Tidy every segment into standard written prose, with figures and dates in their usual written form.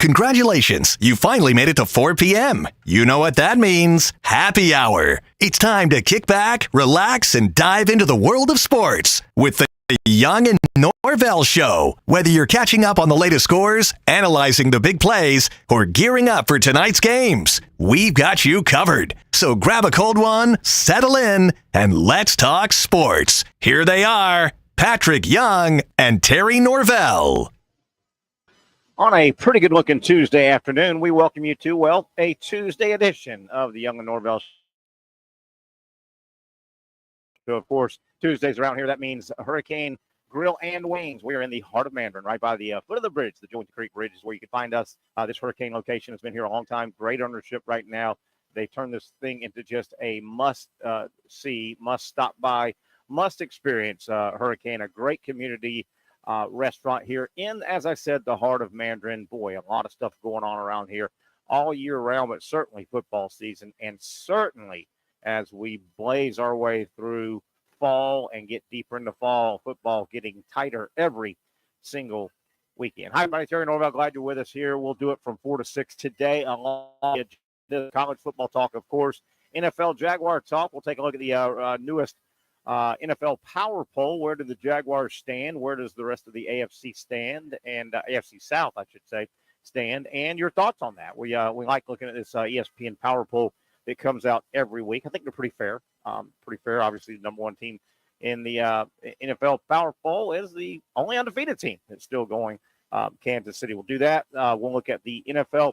Congratulations, you finally made it to 4 p.m. You know what that means. Happy hour. It's time to kick back, relax, and dive into the world of sports with the Young and Norvelle Show. Whether you're catching up on the latest scores, analyzing the big plays, or gearing up for tonight's games, we've got you covered. So grab a cold one, settle in, and let's talk sports. Here they are, Patric Young and Terry Norvelle. On a pretty good-looking Tuesday afternoon, we welcome you to, well, a Tuesday edition of the Young and Norvelle Show. So, of course, Tuesdays around here, that means Hurricane Grill and Wings. We are in the heart of Mandarin, right by the foot of the bridge. The Joint Creek Bridge is where you can find us. This Hurricane location has been here a long time. Great ownership right now. They turned this thing into just a must-see, must-stop-by, must-experience Hurricane, a great community restaurant here in, as I said, the heart of Mandarin. Boy, a lot of stuff going on around here all year round, but certainly football season, and certainly as we blaze our way through fall and get deeper into fall, football getting tighter every single weekend. Hi, everybody. Terry Norvelle, glad you're with us here. We'll do it from 4 to 6 today along the college football talk, of course. NFL Jaguar talk. We'll take a look at the newest NFL Power Poll. Where do the Jaguars stand? Where does the rest of the AFC stand? And AFC South, I should say, stand. And your thoughts on that. We like looking at this ESPN Power Poll that comes out every week. I think they're pretty fair. Obviously, the number one team in the NFL Power Poll is the only undefeated team that's still going. Kansas City will do that. We'll look at the NFL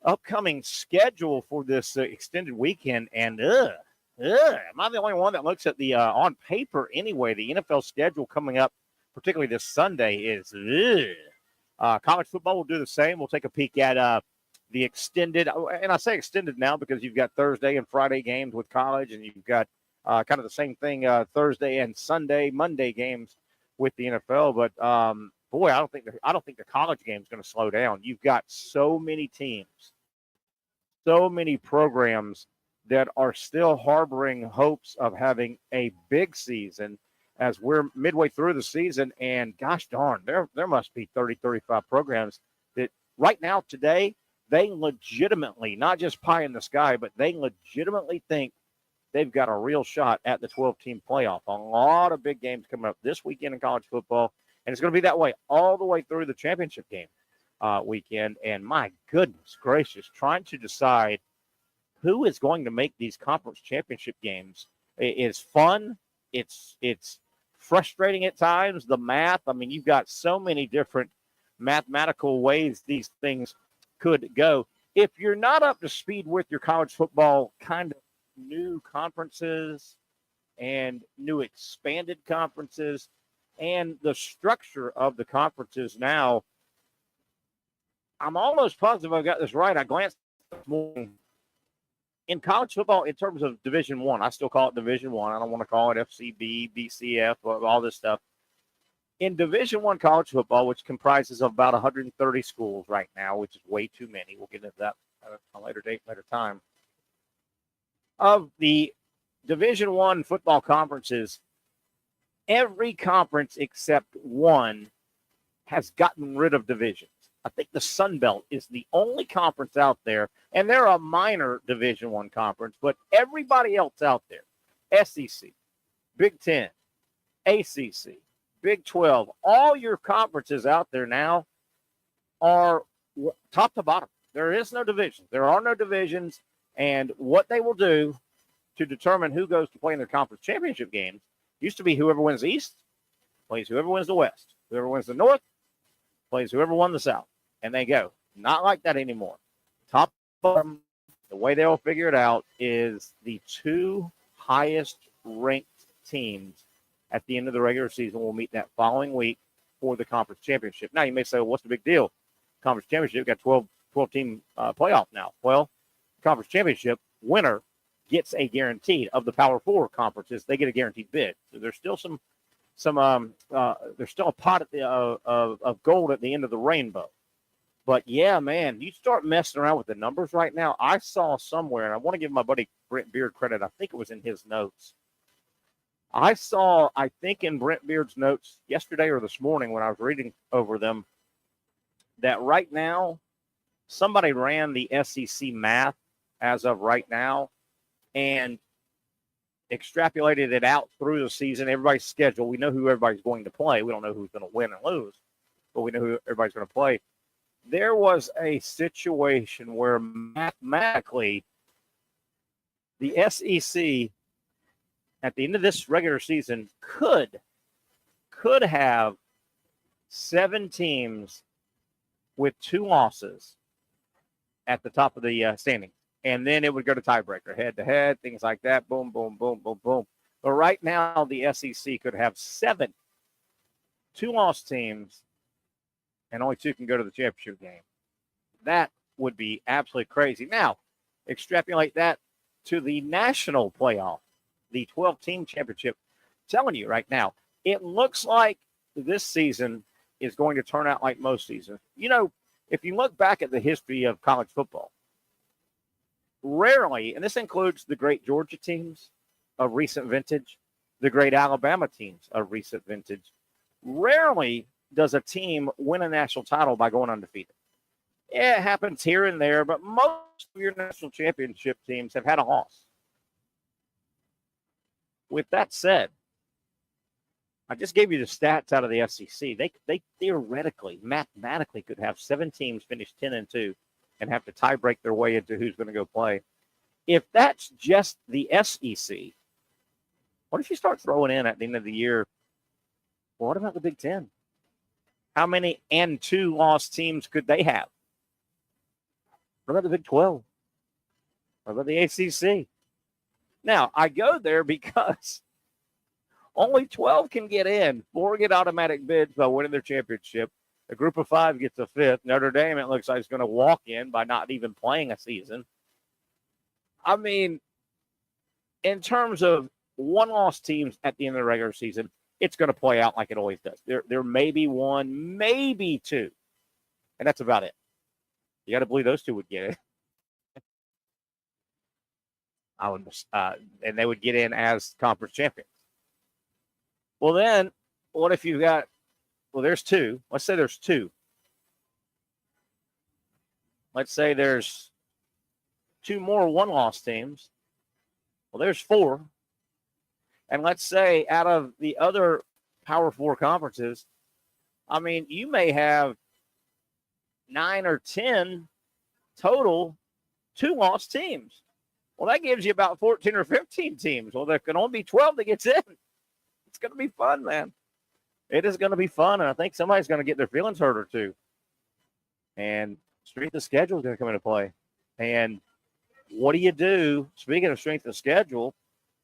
upcoming schedule for this extended weekend. And am I the only one that looks at the on paper anyway? The NFL schedule coming up, particularly this Sunday, is college football will do the same. We'll take a peek at the extended, and I say extended now because you've got Thursday and Friday games with college, and you've got kind of the same thing Thursday and Sunday, Monday games with the NFL. But boy, I don't think the college game is going to slow down. You've got so many teams, so many programs that are still harboring hopes of having a big season as we're midway through the season. And gosh darn, there must be 30, 35 programs that right now today, they legitimately, not just pie in the sky, but they legitimately think they've got a real shot at the 12-team playoff. A lot of big games coming up this weekend in college football, and it's going to be that way all the way through the championship game weekend. And my goodness gracious, trying to decide who is going to make these conference championship games is fun. It's frustrating at times. The math, I mean, you've got so many different mathematical ways these things could go. If you're not up to speed with your college football kind of new conferences and new expanded conferences and the structure of the conferences now, I'm almost positive I've got this right. I glanced this morning. In college football, in terms of Division I, I still call it Division I. I don't want to call it FCB, BCF, all this stuff. In Division I college football, which comprises of about 130 schools right now, which is way too many. We'll get into that at a later date, later time. Of the Division I football conferences, every conference except one has gotten rid of divisions. I think the Sun Belt is the only conference out there, and they're a minor Division I conference, but everybody else out there, SEC, Big Ten, ACC, Big 12, all your conferences out there now are top to bottom. There is no division. There are no divisions, and what they will do to determine who goes to play in their conference championship games used to be whoever wins the East plays whoever wins the West. Whoever wins the North plays whoever won the South, and they go. Not like that anymore. Top bottom, the way they'll figure it out is the two highest ranked teams at the end of the regular season will meet that following week for the conference championship. Now, you may say, well, what's the big deal? Conference championship got 12-team playoff now. Well, conference championship winner gets a guaranteed of the Power Four conferences. They get a guaranteed bid. So there's still there's still a pot at of gold at the end of the rainbow. But yeah, man, you start messing around with the numbers right now. I saw somewhere, and I want to give my buddy Brent Beard credit. I think it was in his notes. I think in Brent Beard's notes yesterday or this morning when I was reading over them, that right now somebody ran the SEC math as of right now and extrapolated it out through the season, everybody's schedule. We know who everybody's going to play. We don't know who's going to win and lose, but we know who everybody's going to play. There was a situation where mathematically the SEC at the end of this regular season could have 7 teams with 2 losses at the top of the standings. And then it would go to tiebreaker, head-to-head, things like that. Boom, boom, boom, boom, boom. But right now, the SEC could have 7 2-loss teams, and only 2 can go to the championship game. That would be absolutely crazy. Now, extrapolate that to the national playoff, the 12-team championship. I'm telling you right now, it looks like this season is going to turn out like most seasons. You know, if you look back at the history of college football, rarely, and this includes the great Georgia teams of recent vintage, the great Alabama teams of recent vintage, rarely does a team win a national title by going undefeated. It happens here and there, but most of your national championship teams have had a loss. With that said, I just gave you the stats out of the SEC. They theoretically, mathematically could have 7 teams finish 10-2 and have to tie break their way into who's going to go play. If that's just the SEC, what if you start throwing in at the end of the year, well, what about the Big Ten? How many and 2-loss teams could they have? What about the Big 12? What about the ACC? Now, I go there because only 12 can get in. 4 get automatic bids by winning their championship. A group of 5 gets a 5th. Notre Dame, it looks like, is going to walk in by not even playing a season. I mean, in terms of 1-loss teams at the end of the regular season, it's going to play out like it always does. There may be 1, maybe 2, and that's about it. You got to believe those 2 would get it. And they would get in as conference champions. Well, then, what if you've got, well, there's 2. Let's say there's 2. Let's say there's 2 more 1-loss teams. Well, there's 4. And let's say out of the other Power 4 conferences, I mean, you may have 9 or 10 total 2-loss teams. Well, that gives you about 14 or 15 teams. Well, there can only be 12 that gets in. It's going to be fun, man. It is going to be fun, and I think somebody's going to get their feelings hurt or 2. And strength of schedule is going to come into play. And what do you do? Speaking of strength of schedule,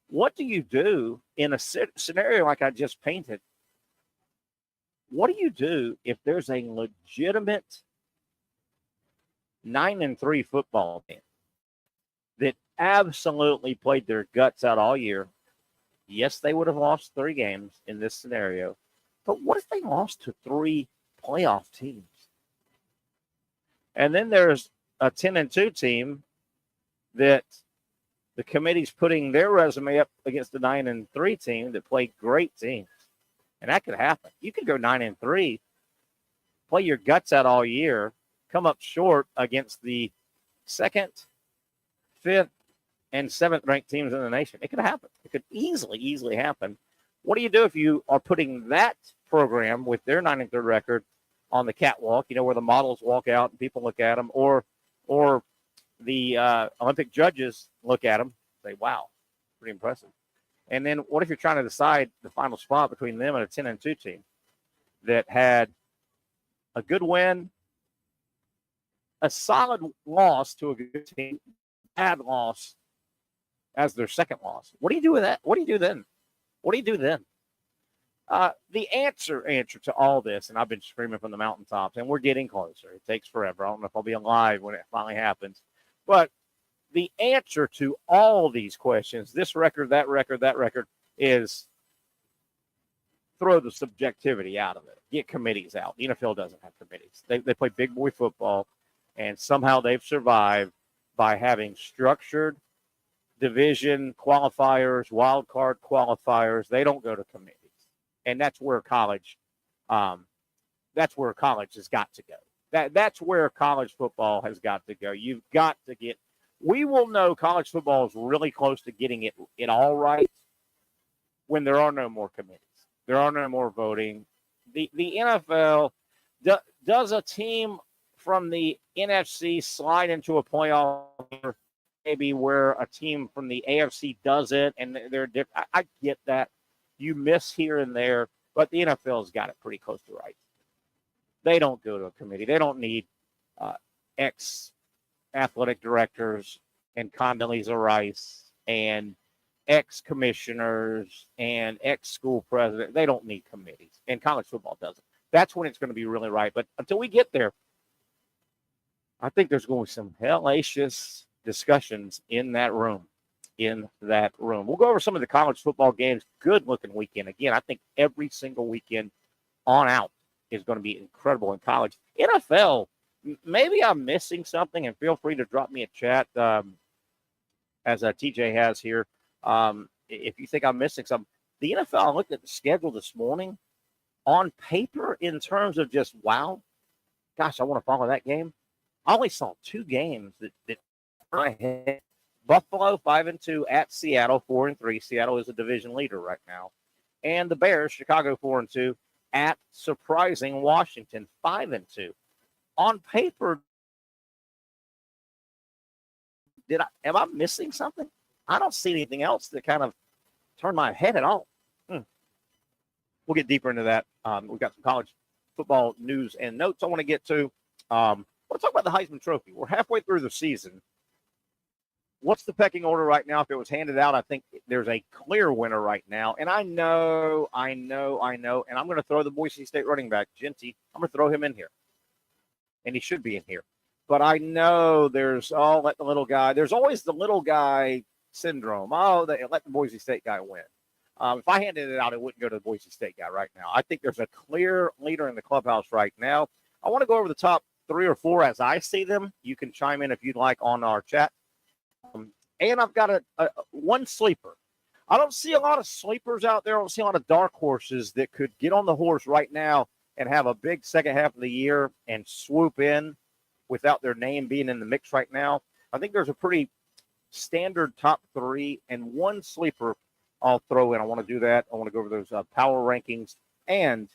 what do you do in a scenario like I just painted? What do you do if there's a legitimate 9-3 football team that absolutely played their guts out all year? Yes, they would have lost 3 games in this scenario. But what if they lost to 3 playoff teams? And then there's a 10-2 team that the committee's putting their resume up against the 9-3 team that played great teams. And that could happen. You could go 9-3, play your guts out all year, come up short against the 2nd, 5th, and 7th ranked teams in the nation. It could happen. It could easily happen. What do you do if you are putting that program with their 9-3 record on the catwalk, you know, where the models walk out and people look at them, or the Olympic judges look at them, say, wow, pretty impressive. And then what if you're trying to decide the final spot between them and a 10-2 team that had a good win, a solid loss to a good team, bad loss as their second loss? What do you do with that? What do you do then? What do you do then? The answer to all this, and I've been screaming from the mountaintops, and we're getting closer. It takes forever. I don't know if I'll be alive when it finally happens. But the answer to all these questions, this record, that record, is throw the subjectivity out of it. Get committees out. The NFL doesn't have committees. They play big boy football, and somehow they've survived by having structured division qualifiers, wild card qualifiers. They don't go to committees. And that's where college has got to go. That's where college football has got to go. You've got to get. We will know college football is really close to getting it all right when there are no more committees. There are no more voting. The NFL does a team from the NFC slide into a playoff, maybe where a team from the AFC does it, and they're different. I get that. You miss here and there, but the NFL's got it pretty close to right. They don't go to a committee. They don't need ex-athletic directors and Condoleezza Rice and ex-commissioners and ex-school presidents. They don't need committees, and college football doesn't. That's when it's going to be really right. But until we get there, I think there's going to be some hellacious discussions in that room. We'll go over some of the college football games. Good-looking weekend. Again, I think every single weekend on out is going to be incredible in college. NFL, maybe I'm missing something, and feel free to drop me a chat as TJ has here. If you think I'm missing something. The NFL, I looked at the schedule this morning. On paper, in terms of just, wow, gosh, I want to follow that game. I only saw two games that I had. Buffalo 5-2 at Seattle 4-3. Seattle is a division leader right now. And the Bears, Chicago 4-2 at surprising Washington 5-2. On paper, am I missing something? I don't see anything else that kind of turned my head at all. We'll get deeper into that. We've got some college football news and notes I want to get to. I want to talk about the Heisman Trophy. We're halfway through the season. What's the pecking order right now? If it was handed out, I think there's a clear winner right now. And I know, and I'm going to throw the Boise State running back, Genty. I'm going to throw him in here. And he should be in here. But I know let the little guy. There's always the little guy syndrome. Let the Boise State guy win. If I handed it out, it wouldn't go to the Boise State guy right now. I think there's a clear leader in the clubhouse right now. I want to go over the top 3 or 4 as I see them. You can chime in if you'd like on our chat. And I've got one sleeper. I don't see a lot of sleepers out there. I don't see a lot of dark horses that could get on the horse right now and have a big second half of the year and swoop in without their name being in the mix right now. I think there's a pretty standard top 3 and one sleeper I'll throw in. I want to do that. I want to go over those power rankings. And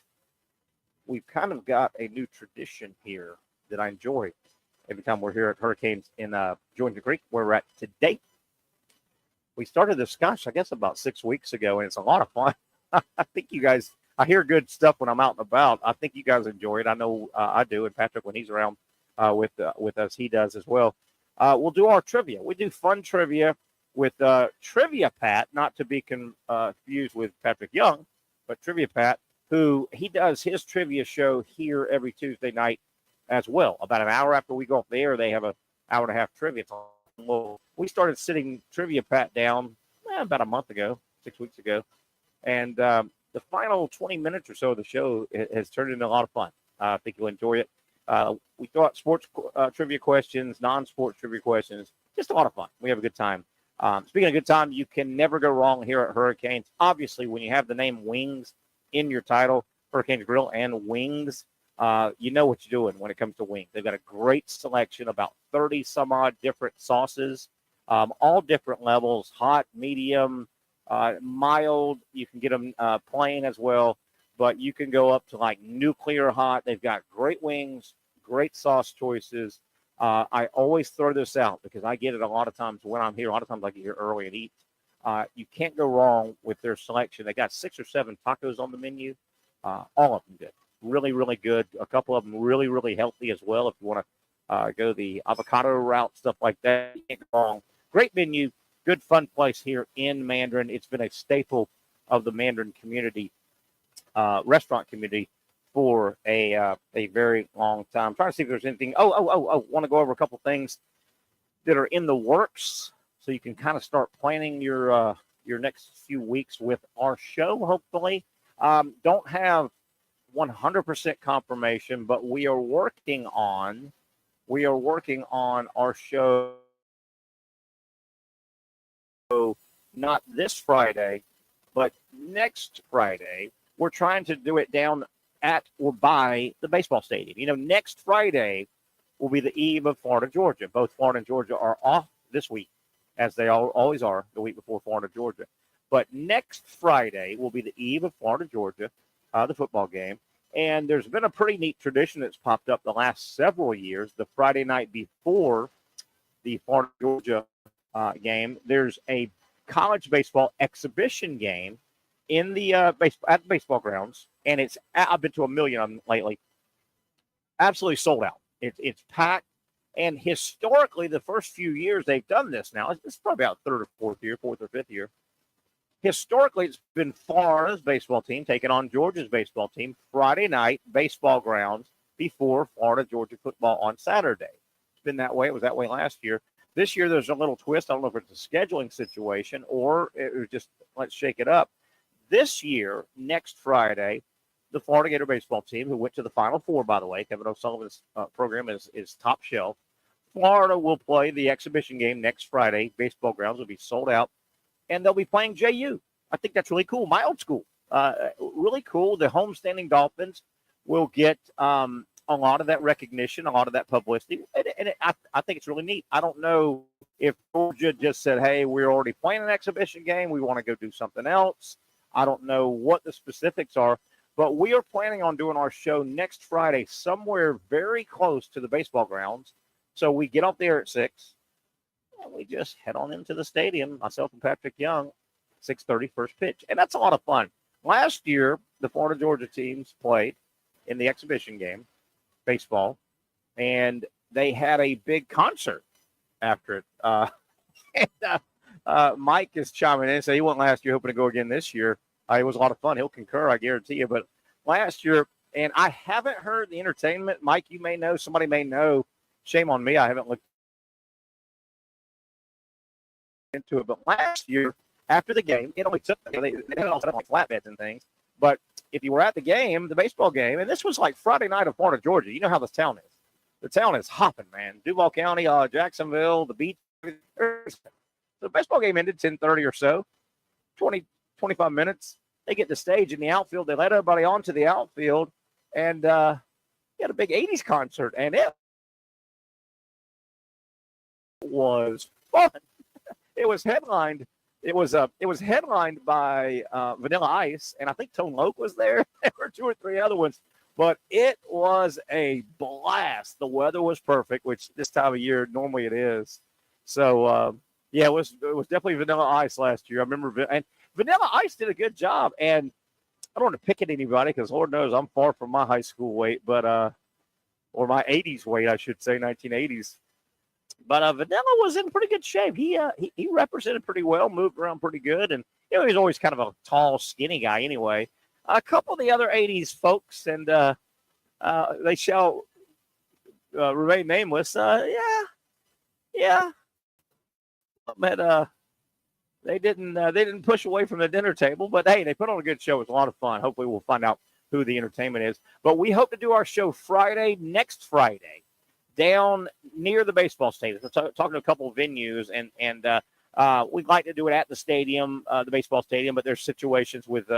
we've kind of got a new tradition here that I enjoy every time we're here at Hurricanes in Julington Creek, where we're at today. We started this, I guess about 6 weeks ago, and it's a lot of fun. I think you guys, I hear good stuff when I'm out and about. I think you guys enjoy it. I know I do, and Patrick, when he's around with us, he does as well. We'll do our trivia. We do fun trivia with Trivia Pat, not to be confused with Patrick Young, but Trivia Pat, who he does his trivia show here every Tuesday night as well. About an hour after we go off the air, they have an hour and a half trivia. We started sitting Trivia Pat down about a month ago, 6 weeks ago, and the final 20 minutes or so of the show has turned into a lot of fun. I think you'll enjoy it. We thought sports trivia questions, non-sports trivia questions, just a lot of fun. We have a good time. Speaking of good time, you can never go wrong here at Hurricanes. Obviously, when you have the name Wings in your title, Hurricanes Grill and Wings, you know what you're doing when it comes to wings. They've got a great selection, about 30 some odd different sauces, all different levels, hot, medium, mild. You can get them plain as well, but you can go up to like nuclear hot. They've got great wings, great sauce choices. I always throw this out because I get it a lot of times when I'm here. A lot of times I get here early and eat. You can't go wrong with their selection. They got 6 or 7 tacos on the menu. All of them good. Really, really good. A couple of them really, really healthy as well. If you want to go the avocado route, stuff like that, you can't go wrong. Great menu. Good, fun place here in Mandarin. It's been a staple of the Mandarin community, restaurant community, for a very long time. I'm trying to see if there's anything. Want to go over a couple things that are in the works so you can kind of start planning your next few weeks with our show, hopefully. Don't have 100% confirmation, but we are working on our show, not this Friday, but next Friday. We're trying to do it down at or by the baseball stadium. Next Friday will be the eve of Florida, Georgia. Both Florida and Georgia are off this week, as they always are the week before Florida, Georgia. But next Friday will be the eve of Florida, Georgia, the football game. And there's been a pretty neat tradition that's popped up the last several years. The Friday night before the Florida, Georgia game, there's a college baseball exhibition game in the at the baseball grounds. And I've been to a million of them lately. Absolutely sold out. It's packed. And historically, the first few years they've done this now, it's probably about fourth or fifth year. Historically, it's been Florida's baseball team taking on Georgia's baseball team Friday night baseball grounds before Florida Georgia football on Saturday. It's been that way. It was that way last year. This year, there's a little twist. I don't know if it's a scheduling situation or it was just let's shake it up. This year, next Friday, the Florida Gator baseball team, who went to the Final Four, by the way, Kevin O'Sullivan's program is top shelf. Florida will play the exhibition game next Friday. Baseball grounds will be sold out, and they'll be playing JU. I think that's really cool. My old school, really cool. The homestanding Dolphins will get a lot of that recognition, a lot of that publicity, and I think it's really neat. I don't know if Georgia just said, hey, we're already playing an exhibition game. We want to go do something else. I don't know what the specifics are. But we are planning on doing our show next Friday somewhere very close to the baseball grounds. So we get up there at 6, and we just head on into the stadium, myself and Patrick Young, 6:30 first pitch. And that's a lot of fun. Last year, the Florida Georgia teams played in the exhibition game, baseball, and they had a big concert after it. Mike is chiming in and saying he went last year, hoping to go again this year. It was a lot of fun. He'll concur, I guarantee you. But last year, and I haven't heard the entertainment. Mike, you may know. Somebody may know. Shame on me. I haven't looked into it. But last year, after the game, it only took they had all set up like flatbeds and things. But if you were at the game, the baseball game, and this was like Friday night of Florida, Georgia. You know how this town is. The town is hopping, man. Duval County, Jacksonville, the beach. The baseball game ended 10:30 or so, 25 minutes. They get the stage in the outfield. They let everybody onto the outfield, and he had a big 80s concert, and it was fun. It was headlined. It was headlined by Vanilla Ice, and I think Tone Loc was there. There were 2 or 3 other ones, but it was a blast. The weather was perfect, which this time of year normally it is. So yeah, it was definitely Vanilla Ice last year. I remember, and Vanilla Ice did a good job. And I don't want to pick at anybody because Lord knows I'm far from my high school weight, but or my 80s weight, I should say, 1980s. But Vanilla was in pretty good shape. He represented pretty well, moved around pretty good, and he's always kind of a tall, skinny guy anyway. A couple of the other 80s folks, and they shall remain nameless. Yeah. But they didn't push away from the dinner table. But hey, they put on a good show. It was a lot of fun. Hopefully, we'll find out who the entertainment is. But we hope to do our show next Friday, down near the baseball stadium. We're talking to a couple of venues, and we'd like to do it at the stadium, the baseball stadium. But there's situations with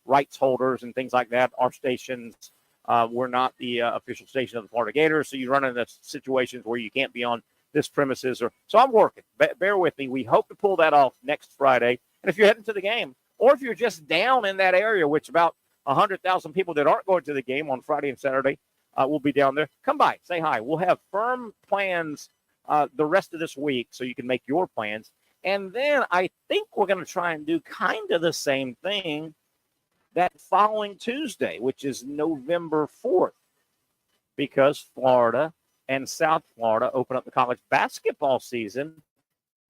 rights holders and things like that. Our stations, we're not the official station of the Florida Gators, so you run into situations where you can't be on this premises. So I'm working. Bear with me. We hope to pull that off next Friday. And if you're heading to the game, or if you're just down in that area, which about 100,000 people that aren't going to the game on Friday and Saturday will be down there, come by, say hi. We'll have firm plans the rest of this week so you can make your plans. And then I think we're going to try and do kind of the same thing that following Tuesday, which is November 4th, because Florida and South Florida open up the college basketball season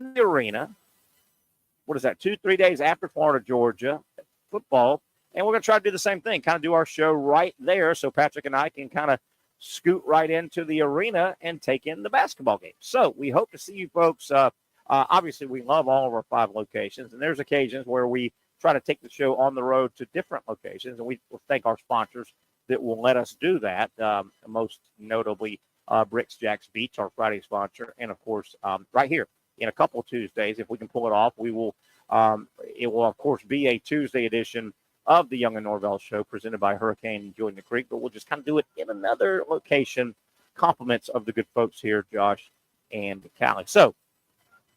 in the arena. What is that, 2-3 days after Florida, Georgia football? And we're going to try to do the same thing, kind of do our show right there so Patrick and I can kind of scoot right into the arena and take in the basketball game. So we hope to see you folks. Obviously, we love all of our 5 locations, and there's occasions where we try to take the show on the road to different locations, and we thank our sponsors that will let us do that, most notably Bricks Jacks Beach, our Friday sponsor, and of course, right here in a couple of Tuesdays, if we can pull it off, we will. It will of course be a Tuesday edition of the Young and Norvelle Show presented by Hurricane Join Creek, but we'll just kind of do it in another location. Compliments of the good folks here, Josh and Callie. So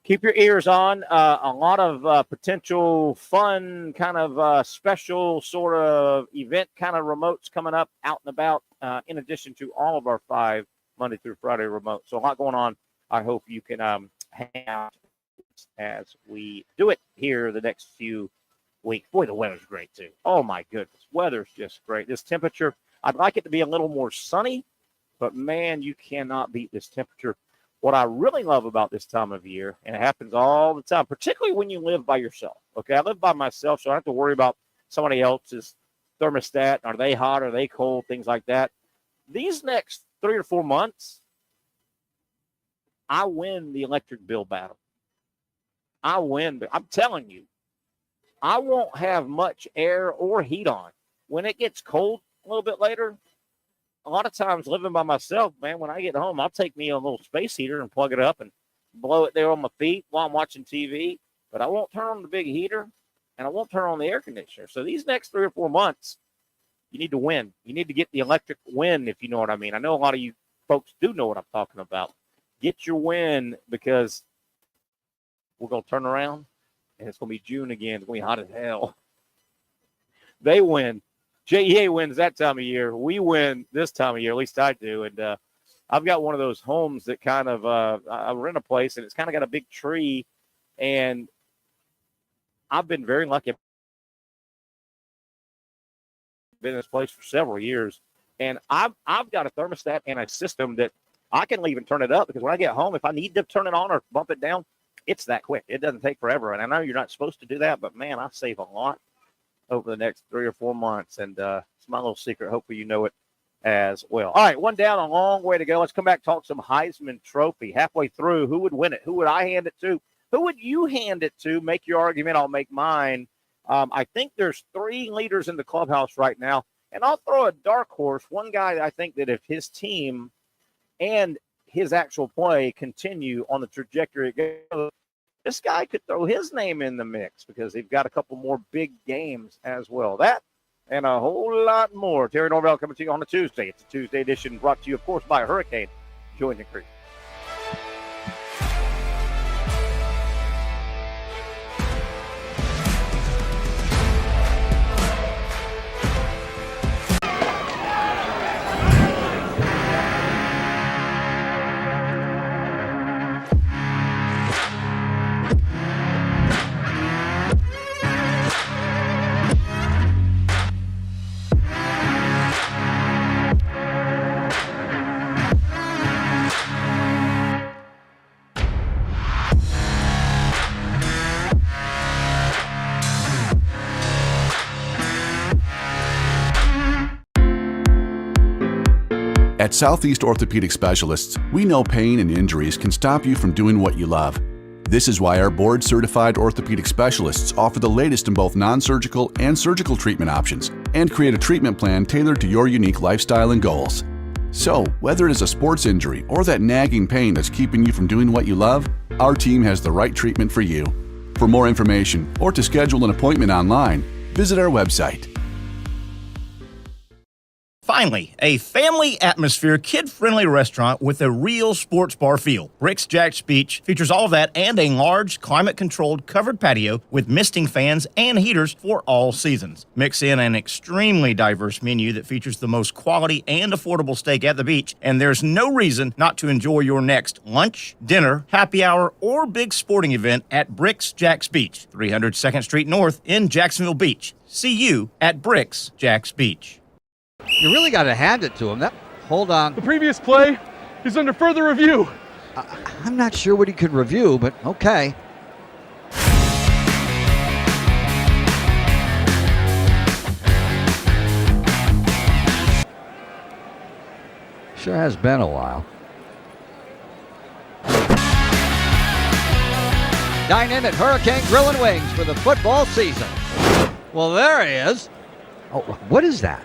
keep your ears on. A lot of potential fun kind of special sort of event kind of remotes coming up out and about in addition to all of our 5 Monday through Friday remotes. So a lot going on. I hope you can hang out as we do it here the next few weeks. Boy, the weather's great too. Oh my goodness. Weather's just great. This temperature, I'd like it to be a little more sunny, but man, you cannot beat this temperature. What I really love about this time of year, and it happens all the time, particularly when you live by yourself. Okay, I live by myself, so I don't have to worry about somebody else's thermostat. Are they hot? Are they cold? Things like that. These next 3 or 4 months, I win the electric bill battle. I win. I'm telling you, I won't have much air or heat on. When it gets cold a little bit later, a lot of times living by myself, man, when I get home, I'll take me a little space heater and plug it up and blow it there on my feet while I'm watching TV. But I won't turn on the big heater, and I won't turn on the air conditioner. So these next 3 or 4 months, you need to win. You need to get the electric win, if you know what I mean. I know a lot of you folks do know what I'm talking about. Get your win, because we're going to turn around, and it's going to be June again. It's going to be hot as hell. They win. JEA wins that time of year. We win this time of year, at least I do. And I've got one of those homes that kind of I rent a place, and it's kind of got a big tree. And I've been very lucky. I've been in this place for several years. And I've got a thermostat and a system that I can leave and turn it up, because when I get home, if I need to turn it on or bump it down, it's that quick. It doesn't take forever. And I know you're not supposed to do that, but, man, I save a lot over the next 3 or 4 months. And it's my little secret. Hopefully you know it as well. All right, one down, a long way to go. Let's come back, talk some Heisman Trophy. Halfway through, who would win it? Who would I hand it to? Who would you hand it to? Make your argument. I'll make mine. I think there's 3 leaders in the clubhouse right now. And I'll throw a dark horse. One guy that I think that if his team and his actual play continue on the trajectory it goes, this guy could throw his name in the mix, because they've got a couple more big games as well. That and a whole lot more. Terry Norvelle coming to you on a Tuesday. It's a Tuesday edition brought to you, of course, by Hurricane Join Creek. At Southeast Orthopedic Specialists, we know pain and injuries can stop you from doing what you love. This is why our board-certified orthopedic specialists offer the latest in both non-surgical and surgical treatment options and create a treatment plan tailored to your unique lifestyle and goals. So, whether it is a sports injury or that nagging pain that's keeping you from doing what you love, our team has the right treatment for you. For more information or to schedule an appointment online, visit our website. Finally, a family atmosphere, kid-friendly restaurant with a real sports bar feel. Bricks Jack's Beach features all of that and a large, climate-controlled covered patio with misting fans and heaters for all seasons. Mix in an extremely diverse menu that features the most quality and affordable steak at the beach, and there's no reason not to enjoy your next lunch, dinner, happy hour, or big sporting event at Bricks Jack's Beach, 300 2nd Street North in Jacksonville Beach. See you at Bricks Jack's Beach. You really got to hand it to him. Hold on. The previous play is under further review. I'm not sure what he could review, but okay. Sure has been a while. Dine in at Hurricane Grill and Wings for the football season. Well, there he is. Oh, what is that?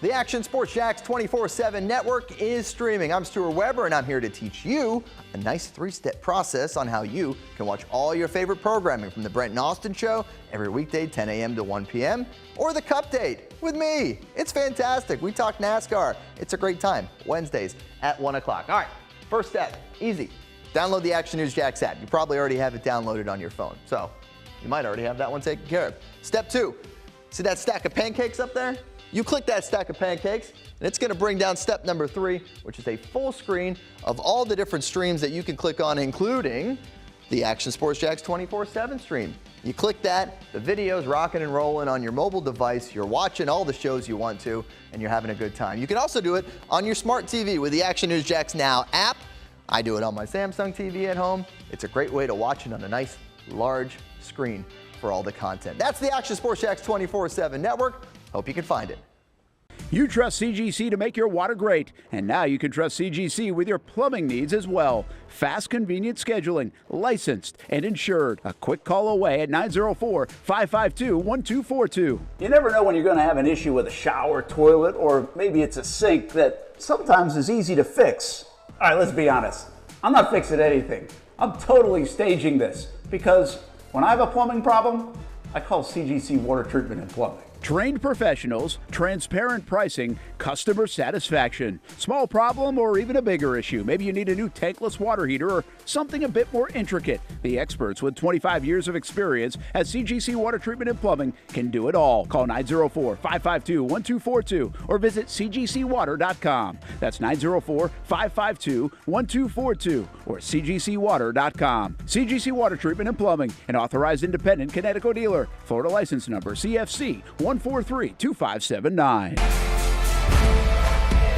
The Action Sports Jax 24/7 network is streaming. I'm Stuart Weber, and I'm here to teach you a nice 3-step process on how you can watch all your favorite programming from the Brent and Austin Show every weekday 10 a.m. to 1 p.m. or the Cup Date with me. It's fantastic. We talk NASCAR. It's a great time. Wednesdays at 1 o'clock. All right, first step, easy. Download the Action News Jax app. You probably already have it downloaded on your phone, so you might already have that one taken care of. Step 2, see that stack of pancakes up there? You click that stack of pancakes, and it's going to bring down step number 3, which is a full screen of all the different streams that you can click on, including the Action Sports Jax 24/7 stream. You click that, the video's rocking and rolling on your mobile device. You're watching all the shows you want to, and you're having a good time. You can also do it on your smart TV with the Action News Jax Now app. I do it on my Samsung TV at home. It's a great way to watch it on a nice, large screen for all the content. That's the Action Sports Jax 24/7 network. Hope you can find it. You trust CGC to make your water great, and now you can trust CGC with your plumbing needs as well. Fast, convenient scheduling, licensed and insured. A quick call away at 904-552-1242. You never know when you're going to have an issue with a shower, toilet, or maybe it's a sink that sometimes is easy to fix. All right, let's be honest. I'm not fixing anything. I'm totally staging this because when I have a plumbing problem, I call CGC Water Treatment and Plumbing. Trained professionals, transparent pricing, customer satisfaction. Small problem or even a bigger issue. Maybe you need a new tankless water heater or something a bit more intricate. The experts with 25 years of experience at CGC Water Treatment and Plumbing can do it all. Call 904-552-1242 or visit cgcwater.com. That's 904-552-1242 or cgcwater.com. CGC Water Treatment and Plumbing, an authorized independent Connecticut dealer. Florida license number CFC 143-2579.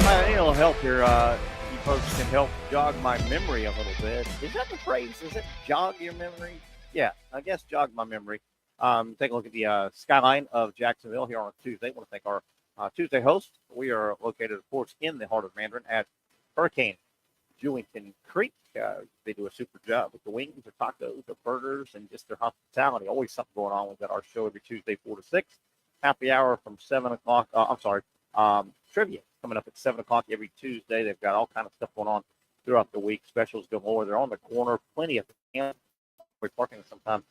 I need a little help here. You folks can help jog my memory a little bit. Is that the phrase? Is it jog your memory? Yeah, I guess jog my memory. Take a look at the skyline of Jacksonville here on a Tuesday. I want to thank our Tuesday host. We are located, of course, in the heart of Mandarin at Wings-Julington Creek. They do a super job with the wings, the tacos, the burgers, and just their hospitality. Always something going on. We've got our show every Tuesday, 4 to 6. Happy hour from 7 o'clock. Trivia coming up at 7 o'clock every Tuesday. They've got all kind of stuff going on throughout the week. Specials galore. They're on the corner. Plenty of parking sometimes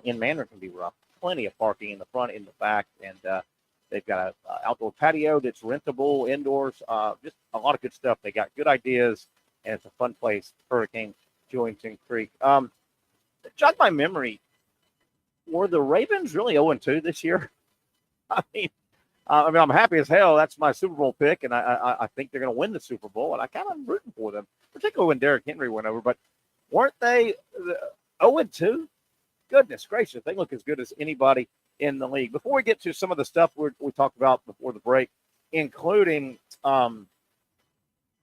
in Mandarin can be rough. Plenty of parking in the front, in the back, and they've got an outdoor patio that's rentable indoors. Just a lot of good stuff. They got good ideas, and it's a fun place. Wings-Julington Creek. Jog my memory. Were the Ravens really 0-2 this year? I mean, I'm happy as hell. That's my Super Bowl pick, and I think they're going to win the Super Bowl, and I kind of am rooting for them, particularly when Derrick Henry went over. But weren't they 0-2? Goodness gracious, they look as good as anybody in the league. Before we get to some of the stuff we talked about before the break, including the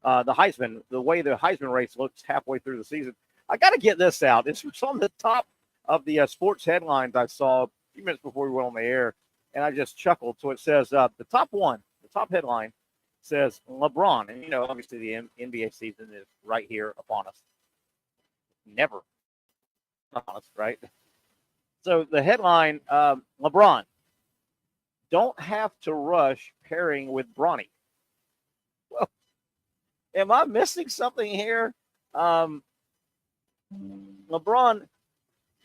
Heisman, the way the Heisman race looks halfway through the season, I got to get this out. This was on the top of the sports headlines I saw a few minutes before we went on the air, and I just chuckled. So it says the top headline says LeBron. And, obviously the NBA season is right here upon us. Never upon us, right? So the headline, LeBron, don't have to rush pairing with Bronny. Well, am I missing something here? LeBron,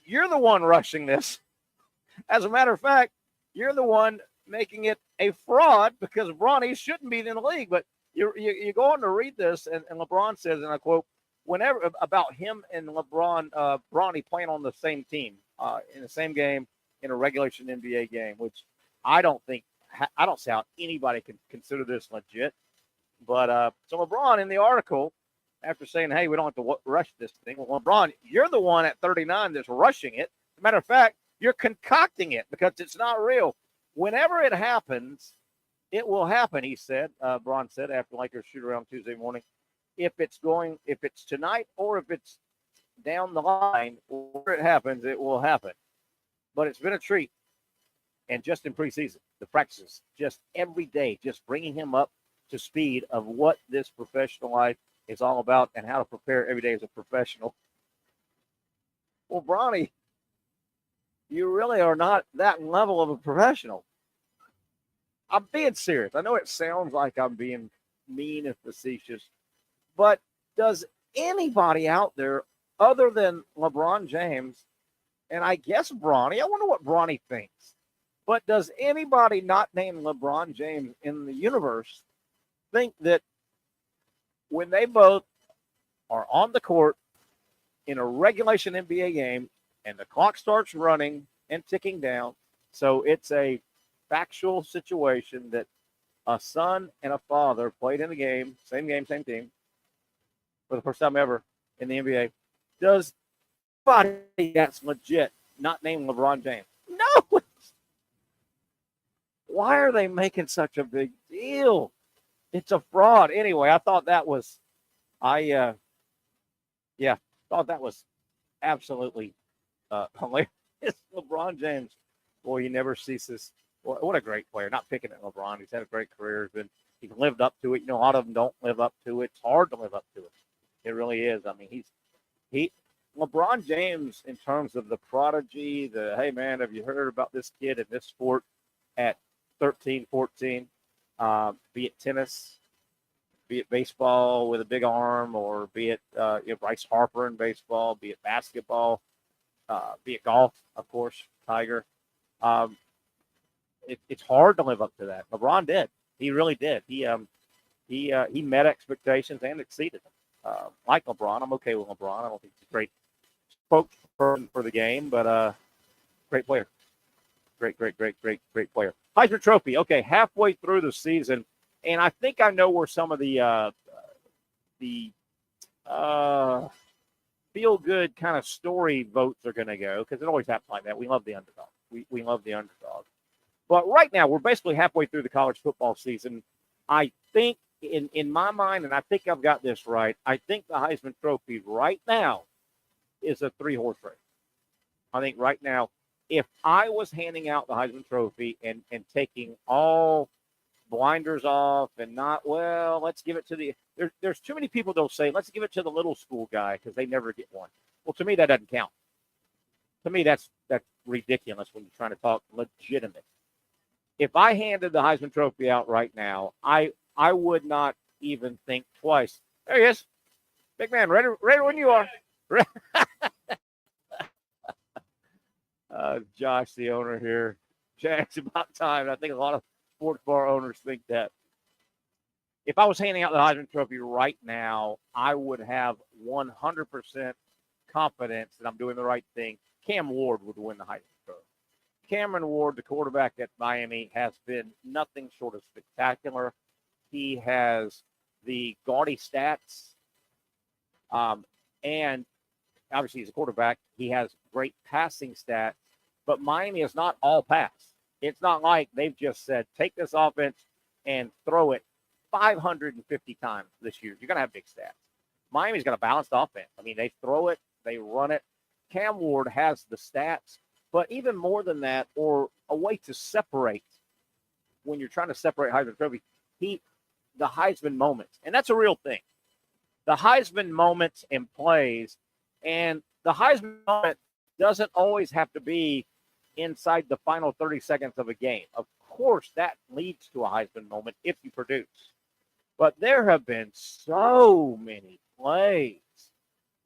you're the one rushing this. As a matter of fact, you're the one making it a fraud because Bronny shouldn't be in the league. But you go on to read this, and LeBron says, and I quote, whenever about him and Bronny playing on the same team in the same game in a regulation NBA game, which I don't see how anybody can consider this legit. But so LeBron in the article, after saying, hey, we don't have to rush this thing. Well, LeBron, you're the one at 39 that's rushing it. As a matter of fact, you're concocting it because it's not real. Whenever it happens, it will happen, he said. Bron said after Lakers shoot around Tuesday morning. If it's tonight or if it's down the line, where it happens, it will happen. But it's been a treat. And just in preseason, the practices, just every day, just bringing him up to speed of what this professional life is all about and how to prepare every day as a professional. Well, Bronny, you really are not that level of a professional. I'm being serious. I know it sounds like I'm being mean and facetious, but does anybody out there other than LeBron James, and I guess Bronny, I wonder what Bronny thinks, but does anybody not named LeBron James in the universe think that when they both are on the court in a regulation NBA game and the clock starts running and ticking down, so it's a factual situation that a son and a father played in a game, same team, for the first time ever in the NBA. Does anybody that's legit not named LeBron James? No. Why are they making such a big deal? It's a fraud. Anyway, I thought that was, thought that was absolutely hilarious. LeBron James, boy, he never ceases. What a great player. Not picking at LeBron. He's had a great career. He's lived up to it. You know, a lot of them don't live up to it. It's hard to live up to it. It really is. I mean, LeBron James, in terms of the prodigy, hey, man, have you heard about this kid in this sport at 13, 14, be it tennis, be it baseball with a big arm, or be it Bryce Harper in baseball, be it basketball, be it golf, of course, Tiger. It's hard to live up to that. LeBron did. He really did. He met expectations and exceeded them. Like LeBron, I'm okay with LeBron. I don't think he's a great spokesperson for the game, but great player. Great player. Heisman Trophy. Okay, halfway through the season, and I think I know where some of the feel-good kind of story votes are going to go, because it always happens like that. We love the underdog. We love the underdog. But right now, we're basically halfway through the college football season. I think, in my mind, and I think I've got this right, I think the Heisman Trophy right now is a 3-horse race. I think right now, if I was handing out the Heisman Trophy and taking all blinders off and not, well, let's give it to there's too many people that'll say, let's give it to the little school guy because they never get one. Well, to me, that doesn't count. To me, that's ridiculous when you're trying to talk legitimate. If I handed the Heisman Trophy out right now, I would not even think twice. There he is. Big man, ready when you are. Josh, the owner here. Jack's about time. I think a lot of sports bar owners think that. If I was handing out the Heisman Trophy right now, I would have 100% confidence that I'm doing the right thing. Cam Ward would win the Heisman Trophy. Cameron Ward, the quarterback at Miami, has been nothing short of spectacular. He has the gaudy stats, and obviously he's a quarterback. He has great passing stats, but Miami is not all pass. It's not like they've just said, take this offense and throw it 550 times this year. You're going to have big stats. Miami's got a balanced offense. I mean, they throw it, they run it. Cam Ward has the stats, but even more than that, or a way to separate when you're trying to separate Heisman Trophy, the Heisman moments, and that's a real thing. The Heisman moments and plays, and the Heisman moment doesn't always have to be inside the final 30 seconds of a game. Of course, that leads to a Heisman moment if you produce. But there have been so many plays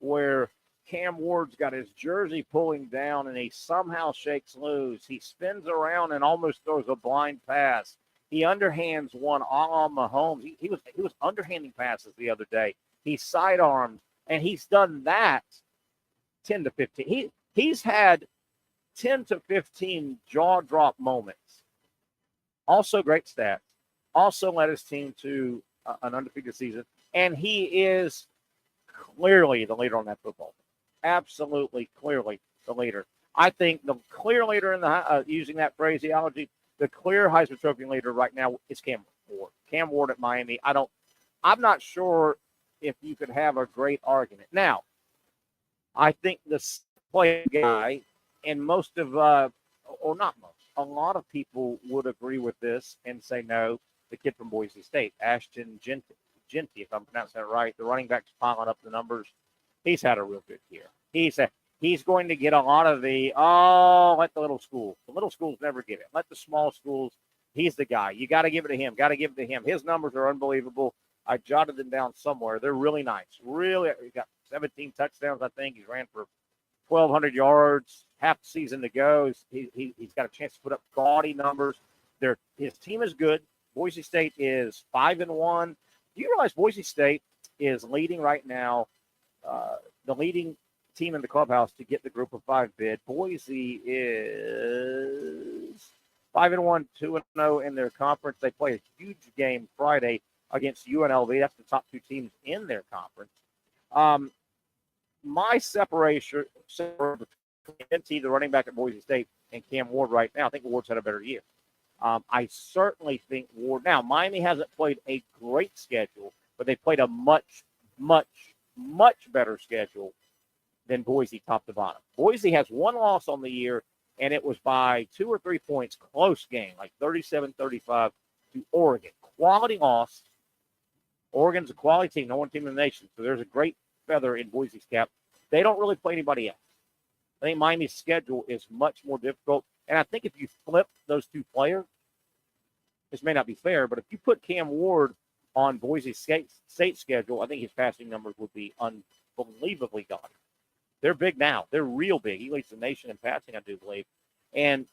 where Cam Ward's got his jersey pulling down and he somehow shakes loose. He spins around and almost throws a blind pass. He underhands one on Mahomes. He was underhanding passes the other day. He sidearmed, and he's done that 10 to 15. He's had 10 to 15 jaw drop moments. Also great stats. Also led his team to an undefeated season. And he is clearly the leader on that football team. Absolutely, clearly the leader. I think the clear leader in the using that phraseology, the clear Heisman Trophy leader right now is Cam Ward. Cam Ward at Miami. I'm not sure if you could have a great argument. Now, I think the play guy, and most of, or not most, a lot of people would agree with this and say no, the kid from Boise State, Ashton Genty, if I'm pronouncing that right. The running back's piling up the numbers. He's had a real good year. He's going to get a lot of let the little schools. The little schools never get it. Let the small schools. He's the guy. You got to give it to him. Got to give it to him. His numbers are unbelievable. I jotted them down somewhere. They're really nice. Really, he got 17 touchdowns, I think. He's ran for 1,200 yards, half the season to go. He's got a chance to put up gaudy numbers. His team is good. Boise State is 5-1. Do you realize Boise State is leading right now, the leading team in the clubhouse to get the Group of 5 bid? Boise is 5-1, 2-0 in their conference. They play a huge game Friday against UNLV. That's the top 2 teams in their conference. My separation between NT, the running back at Boise State, and Cam Ward right now, I think Ward's had a better year. I certainly think Ward. Now, Miami hasn't played a great schedule, but they played a much, much, much better schedule than Boise top to bottom. Boise has 1 loss on the year, and it was by 2 or 3 points, close game, like 37-35 to Oregon. Quality loss. Oregon's a quality team, #1 team in the nation, so there's a great feather in Boise's cap. They don't really play anybody else. I think Miami's schedule is much more difficult, and I think if you flip those 2 players, this may not be fair, but if you put Cam Ward on Boise State's schedule, I think his passing numbers would be unbelievably gaudy. They're big now. They're real big. He leads the nation in passing, I do believe. And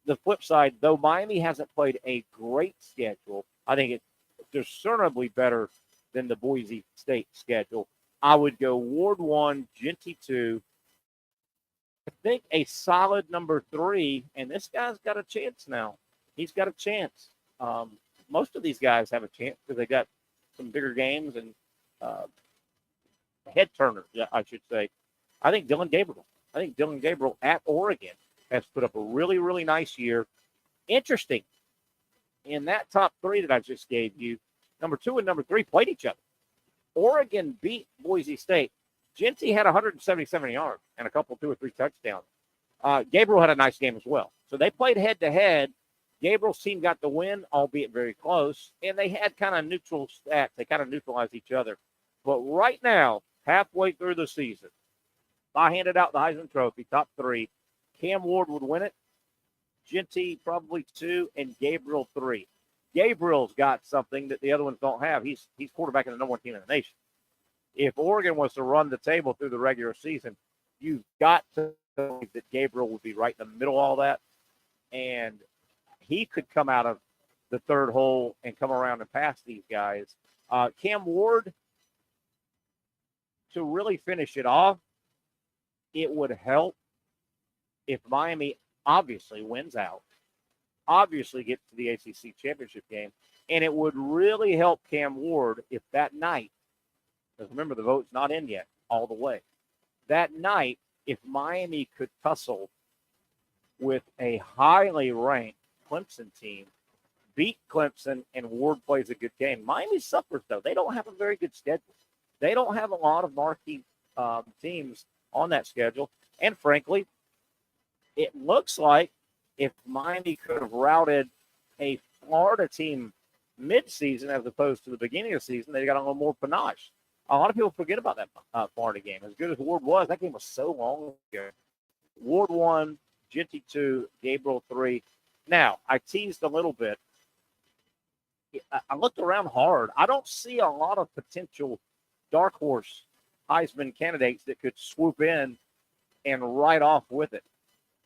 the flip side, though Miami hasn't played a great schedule, I think it's discernibly better than the Boise State schedule. I would go Ward 1, Genty 2. I think a solid number 3, and this guy's got a chance now. He's got a chance. Most of these guys have a chance because they got some bigger games and head turners, I should say. I think Dylan Gabriel at Oregon has put up a really, really nice year. Interesting. In that top 3 that I just gave you, number 2 and number 3 played each other. Oregon beat Boise State. Genty had 177 yards and a couple, 2 or 3 touchdowns. Gabriel had a nice game as well. So they played head-to-head. Gabriel's team got the win, albeit very close, and they had kind of neutral stats. They kind of neutralized each other. But right now, halfway through the season, if I handed out the Heisman Trophy, top 3, Cam Ward would win it, Genty probably 2, and Gabriel 3. Gabriel's got something that the other ones don't have. He's quarterbacking the #1 team in the nation. If Oregon was to run the table through the regular season, you've got to believe that Gabriel would be right in the middle of all that, and he could come out of the third hole and come around and pass these guys. Cam Ward, to really finish it off, it would help if Miami obviously wins out, obviously gets to the ACC championship game, and it would really help Cam Ward if that night, because remember the vote's not in yet all the way, that night, if Miami could tussle with a highly ranked Clemson team, beat Clemson, and Ward plays a good game. Miami suffers, though. They don't have a very good schedule. They don't have a lot of marquee teams on that schedule. And frankly, it looks like if Miami could have routed a Florida team mid-season as opposed to the beginning of the season, they got a little more panache. A lot of people forget about that Florida game. As good as Ward was, that game was so long ago. Ward 1, Genty 2, Gabriel 3. Now, I teased a little bit. I looked around hard. I don't see a lot of potential dark horse Heisman candidates that could swoop in and ride off with it.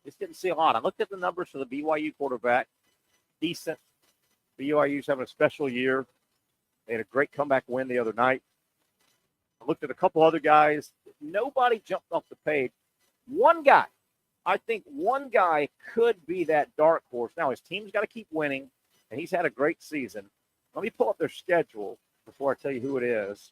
Just didn't see a lot. I looked at the numbers for the BYU quarterback. Decent. BYU's having a special year. They had a great comeback win the other night. I looked at a couple other guys. Nobody jumped off the page. One guy. I think one guy could be that dark horse. Now, his team's got to keep winning, and he's had a great season. Let me pull up their schedule before I tell you who it is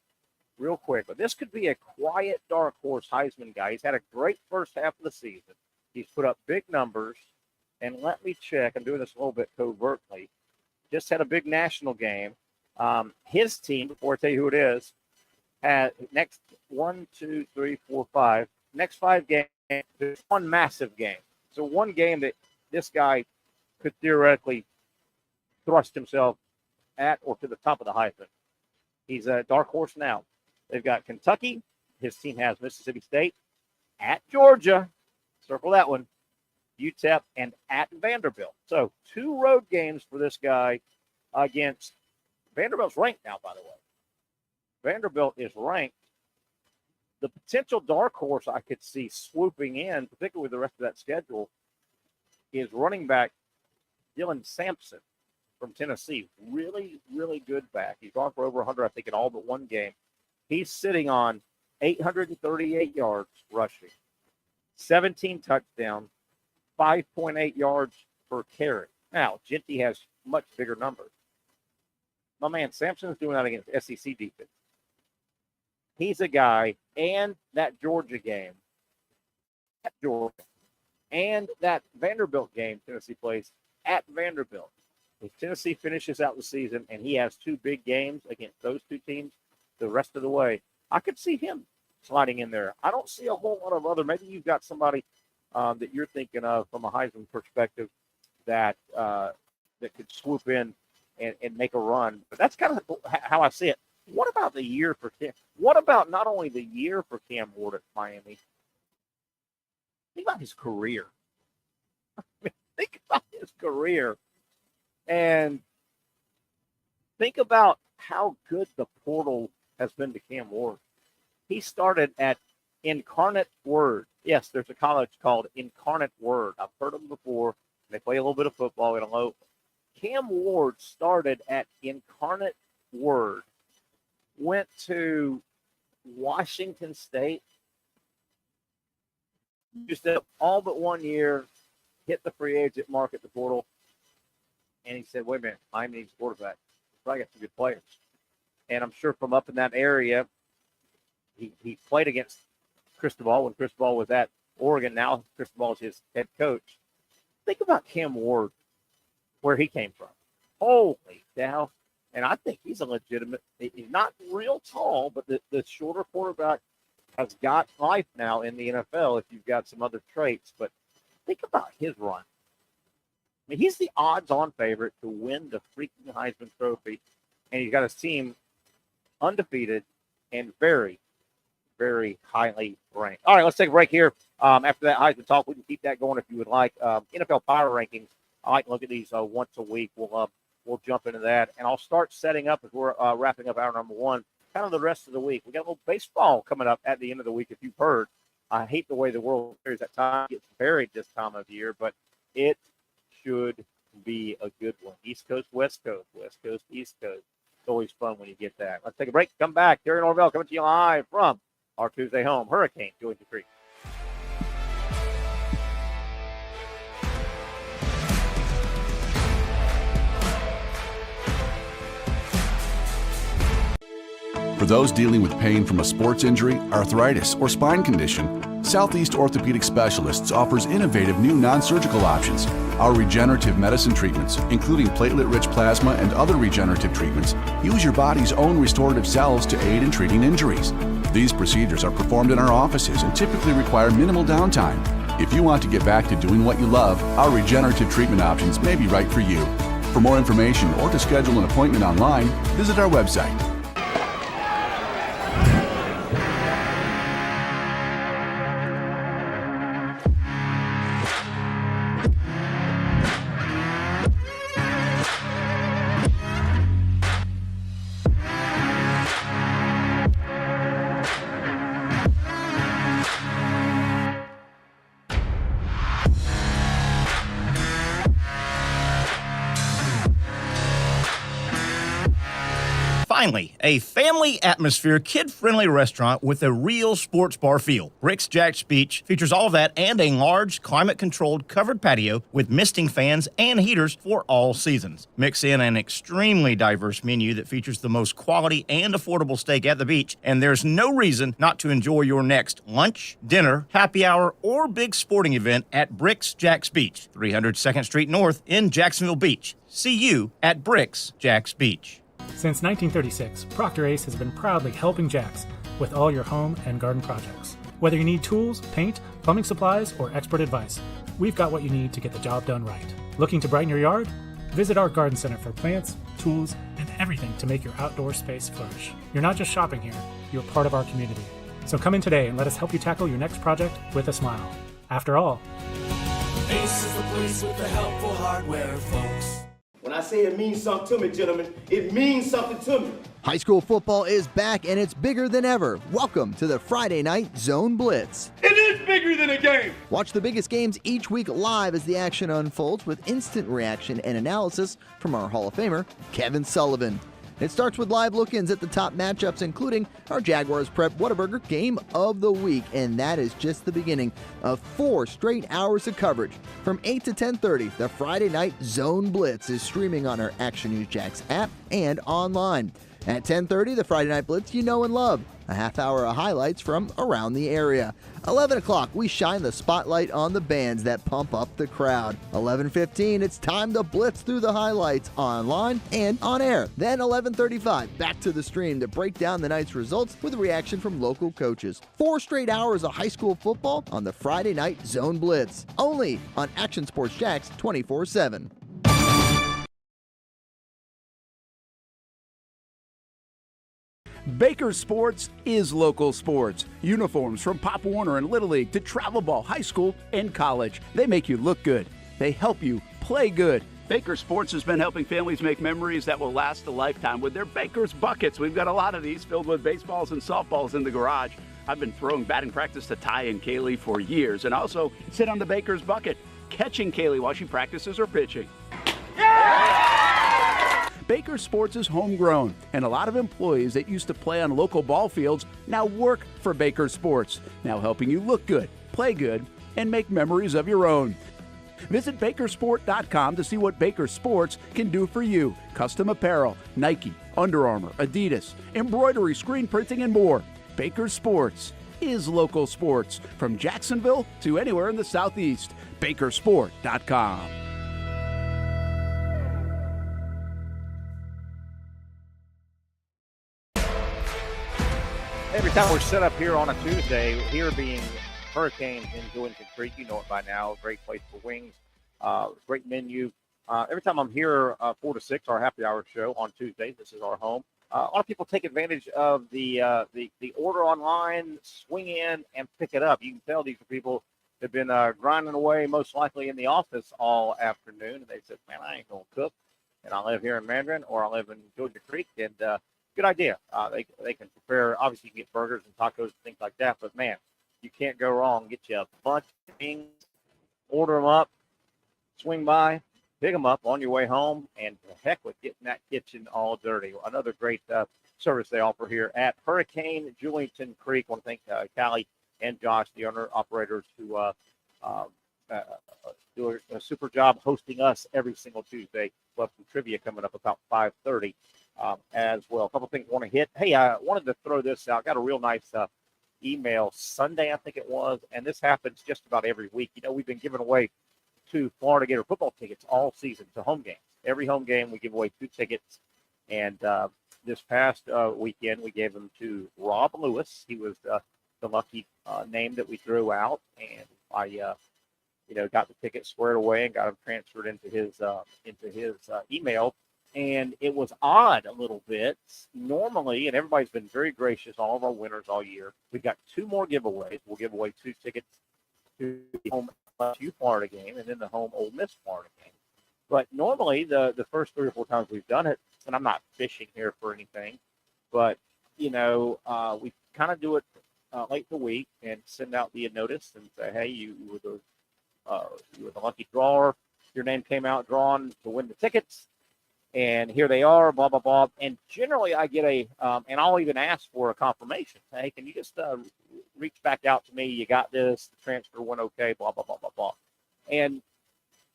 real quick. But this could be a quiet dark horse Heisman guy. He's had a great first half of the season. He's put up big numbers. And let me check. I'm doing this a little bit covertly. Just had a big national game. His team, before I tell you who it is, had next 1, 2, 3, 4, 5. Next 5 games, there's one massive game. So one game that this guy could theoretically thrust himself at or to the top of the Heisman. He's a dark horse now. They've got Kentucky. His team has Mississippi State at Georgia. Circle that one. UTEP, and at Vanderbilt. So 2 road games for this guy against Vanderbilt's ranked now, by the way. Vanderbilt is ranked. The potential dark horse I could see swooping in, particularly with the rest of that schedule, is running back Dylan Sampson from Tennessee. Really, really good back. He's gone for over 100, I think, in all but one game. He's sitting on 838 yards rushing, 17 touchdowns, 5.8 yards per carry. Now, Genty has much bigger numbers. My man Sampson's doing that against SEC defense. He's a guy, and that Georgia game at Georgia, and that Vanderbilt game Tennessee plays at Vanderbilt. If Tennessee finishes out the season and he has 2 big games against those 2 teams the rest of the way, I could see him sliding in there. I don't see a whole lot of other. Maybe you've got somebody that you're thinking of from a Heisman perspective that could swoop in and make a run. But that's kind of how I see it. What about the year for Cam? What about not only the year for Cam Ward at Miami? Think about his career. Think about his career. And think about how good the portal has been to Cam Ward. He started at Incarnate Word. Yes, there's a college called Incarnate Word. I've heard them before. They play a little bit of football. I don't know. Cam Ward started at Incarnate Word, went to Washington State, used it all but 1 year, hit the free agent market, the portal, and he said, wait a minute, I need a quarterback. So I got some good players. And I'm sure from up in that area, he played against Cristobal when Cristobal was at Oregon. Now Cristobal is his head coach. Think about Cam Ward, where he came from. Holy cow. And I think he's a legitimate, he's not real tall, but the shorter quarterback has got life now in the NFL if you've got some other traits. But think about his run. I mean, he's the odds-on favorite to win the freaking Heisman Trophy, and he's got a team undefeated and very, very highly ranked. All right, let's take a break here. After that Heisman talk, we can keep that going if you would like. NFL Power Rankings, I like to look at these once a week. We'll jump into that, and I'll start setting up as we're wrapping up hour number 1, kind of the rest of the week. We got a little baseball coming up at the end of the week, if you've heard. I hate the way the World Series at times gets buried this time of year, but it should be a good one. East Coast, West Coast, West Coast, East Coast. It's always fun when you get that. Let's take a break. Come back. Terry Norvelle coming to you live from our Tuesday home, Hurricane-Julington Creek. For those dealing with pain from a sports injury, arthritis, or spine condition, Southeast Orthopedic Specialists offers innovative new non-surgical options. Our regenerative medicine treatments, including platelet-rich plasma and other regenerative treatments, use your body's own restorative cells to aid in treating injuries. These procedures are performed in our offices and typically require minimal downtime. If you want to get back to doing what you love, our regenerative treatment options may be right for you. For more information or to schedule an appointment online, visit our website. Finally, a family atmosphere, kid-friendly restaurant with a real sports bar feel. Bricks Jack's Beach features all of that and a large, climate-controlled covered patio with misting fans and heaters for all seasons. Mix in an extremely diverse menu that features the most quality and affordable steak at the beach, and there's no reason not to enjoy your next lunch, dinner, happy hour, or big sporting event at Bricks Jack's Beach, 300 2nd Street North in Jacksonville Beach. See you at Bricks Jack's Beach. Since 1936, Procter Ace has been proudly helping Jacks with all your home and garden projects. Whether you need tools, paint, plumbing supplies, or expert advice, we've got what you need to get the job done right. Looking to brighten your yard? Visit our garden center for plants, tools, and everything to make your outdoor space flourish. You're not just shopping here, you're part of our community. So come in today and let us help you tackle your next project with a smile. After all, Ace This is the place with the helpful hardware, folks. When I say it means something to me, gentlemen, it means something to me. High school football is back and it's bigger than ever. Welcome to the Friday Night Zone Blitz. It is bigger than a game. Watch the biggest games each week live as the action unfolds with instant reaction and analysis from our Hall of Famer, Kevin Sullivan. It starts with live look-ins at the top matchups, including our Jaguars Prep Whataburger Game of the Week, and that is just the beginning of 4 straight hours of coverage. From 8 to 10:30, the Friday Night Zone Blitz is streaming on our Action News Jax app and online. At 10:30, the Friday Night Blitz you know and love. A half hour of highlights from around the area. 11 o'clock, we shine the spotlight on the bands that pump up the crowd. 11:15, it's time to blitz through the highlights online and on air. Then 11:35, back to the stream to break down the night's results with a reaction from local coaches. 4 straight hours of high school football on the Friday Night Zone Blitz. Only on Action Sports Jax 24/7. Baker Sports is local sports. Uniforms from Pop Warner and Little League to travel ball, high school, and college. They make you look good. They help you play good. Baker Sports has been helping families make memories that will last a lifetime with their Baker's Buckets. We've got a lot of these filled with baseballs and softballs in the garage. I've been throwing batting practice to Ty and Kaylee for years and also sit on the Baker's Bucket, catching Kaylee while she practices her pitching. Baker Sports is homegrown, and a lot of employees that used to play on local ball fields now work for Baker Sports, now helping you look good, play good, and make memories of your own. Visit Bakersport.com to see what Baker Sports can do for you. Custom apparel, Nike, Under Armour, Adidas, embroidery, screen printing, and more. Baker Sports is local sports from Jacksonville to anywhere in the Southeast. Bakersport.com. Every time we're set up here on a Tuesday, here being Hurricane in Julington Creek, you know it by now, great place for wings, great menu. Every time I'm here, 4 to 6, our happy hour show on Tuesdays, this is our home. A lot of people take advantage of the order online, swing in, and pick it up. You can tell these are people that have been grinding away, most likely in the office all afternoon, and they said, man, I ain't going to cook, and I live here in Mandarin, or I live in Georgia Creek, and good idea. They can prepare. Obviously, you can get burgers and tacos and things like that. But man, you can't go wrong. Get you a bunch of things, order them up, swing by, pick them up on your way home, and the heck with getting that kitchen all dirty. Another great service they offer here at Hurricane Julington Creek. I want to thank Callie and Josh, the owner operators, who do a super job hosting us every single Tuesday. We'll have some trivia coming up about 5:30. As well. A couple of things I want to hit. Hey, I wanted to throw this out. Got a real nice email Sunday, I think it was, and this happens just about every week. You know, we've been giving away 2 Florida Gator football tickets all season to home games. Every home game, we give away 2 tickets, and this past weekend, we gave them to Rob Lewis. He was the lucky name that we threw out, and I got the ticket squared away and got them transferred into his email. And it was odd a little bit. Normally, and everybody's been very gracious, all of our winners all year. We've got 2 more giveaways. We'll give away 2 tickets to the home LSU Florida game and then the home Ole Miss Florida game. But normally, the first 3 or 4 times we've done it, and I'm not fishing here for anything, but, we kind of do it late in the week and send out the notice and say, hey, you were the lucky drawer. Your name came out drawn to win the tickets. And here they are, blah, blah, blah. And generally I get and I'll even ask for a confirmation. Hey, can you just reach back out to me? You got this. The transfer went okay, blah, blah, blah, blah, blah. And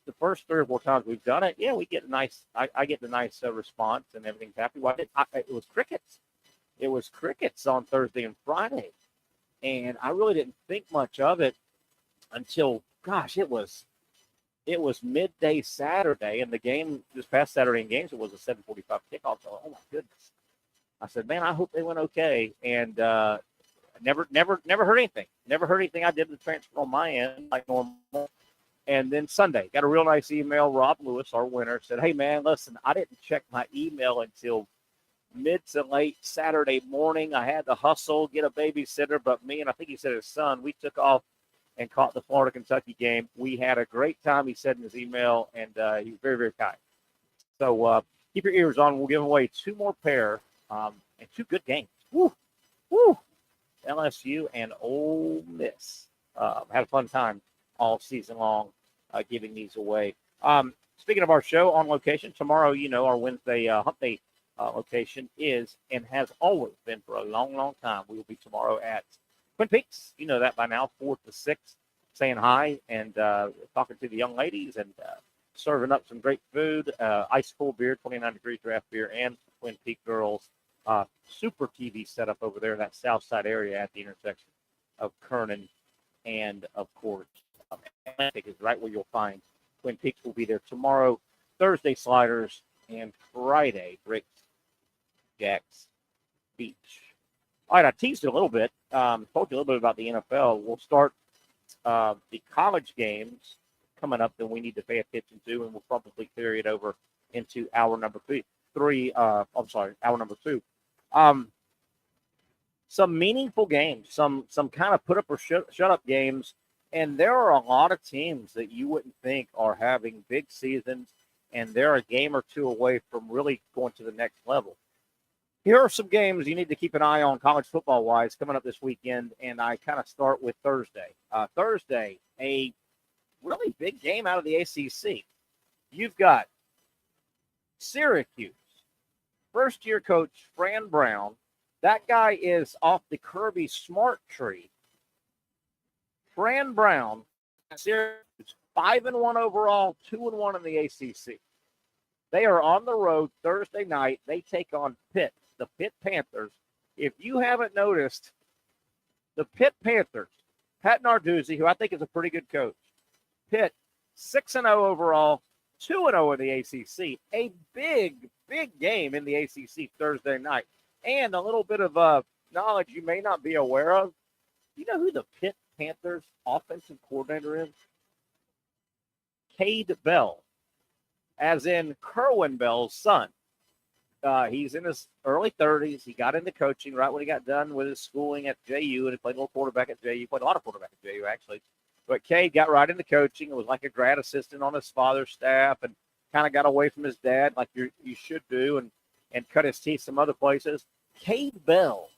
the first 3 or 4 times we've done it, we get I get the nice response and everything's happy. It was crickets. It was crickets on Thursday and Friday. And I really didn't think much of it until, it was midday Saturday, and the game this past Saturday in games, it was a 7:45 kickoff. So, oh my goodness! I said, man, I hope they went okay, and never heard anything. Never heard anything. I did the transfer on my end like normal, and then Sunday got a real nice email. Rob Lewis, our winner, said, hey man, listen, I didn't check my email until mid to late Saturday morning. I had to hustle, get a babysitter, but me and I think he said his son, we took off and caught the Florida-Kentucky game. We had a great time, he said in his email, and he was very, very kind. So keep your ears on. We'll give away 2 more pair and 2 good games. Woo! Woo! LSU and Ole Miss. Had a fun time all season long giving these away. Speaking of our show on location, tomorrow, our Wednesday Hump Day location is and has always been for a long, long time. We will be tomorrow at Twin Peaks. You know that by now, 4 to 6, saying hi and talking to the young ladies and serving up some great food, ice cold beer, 29 degrees draft beer, and Twin Peak girls. Super TV setup over there in that south side area at the intersection of Kernan and, of course, Atlantic is right where you'll find Twin Peaks. Will be there tomorrow, Thursday Sliders, and Friday Bricks Jacks Beach. All right, I teased it a little bit. Told you a little bit about the NFL. We'll start the college games coming up that we need to pay attention to, and we'll probably carry it over into hour number 3. Hour number 2. Some meaningful games, some kind of put up or shut up games, and there are a lot of teams that you wouldn't think are having big seasons, and they're a game or 2 away from really going to the next level. Here are some games you need to keep an eye on college football-wise coming up this weekend, and I kind of start with Thursday. Thursday, a really big game out of the ACC. You've got Syracuse, first-year coach Fran Brown. That guy is off the Kirby Smart tree. Fran Brown, Syracuse, 5-1 overall, 2-1 in the ACC. They are on the road Thursday night. They take on Pitt, the Pitt Panthers. If you haven't noticed, the Pitt Panthers, Pat Narduzzi, who I think is a pretty good coach, Pitt, 6-0 overall, 2-0 in the ACC. A big, big game in the ACC Thursday night. And a little bit of knowledge you may not be aware of. You know who the Pitt Panthers offensive coordinator is? Cade Bell, as in Kerwin Bell's son. He's in his early 30s. He got into coaching right when he got done with his schooling at JU, and he played a little quarterback at JU. Played a lot of quarterback at JU, actually. But Cade got right into coaching. It was like a grad assistant on his father's staff and kind of got away from his dad like you should do and cut his teeth some other places. Cade Bell.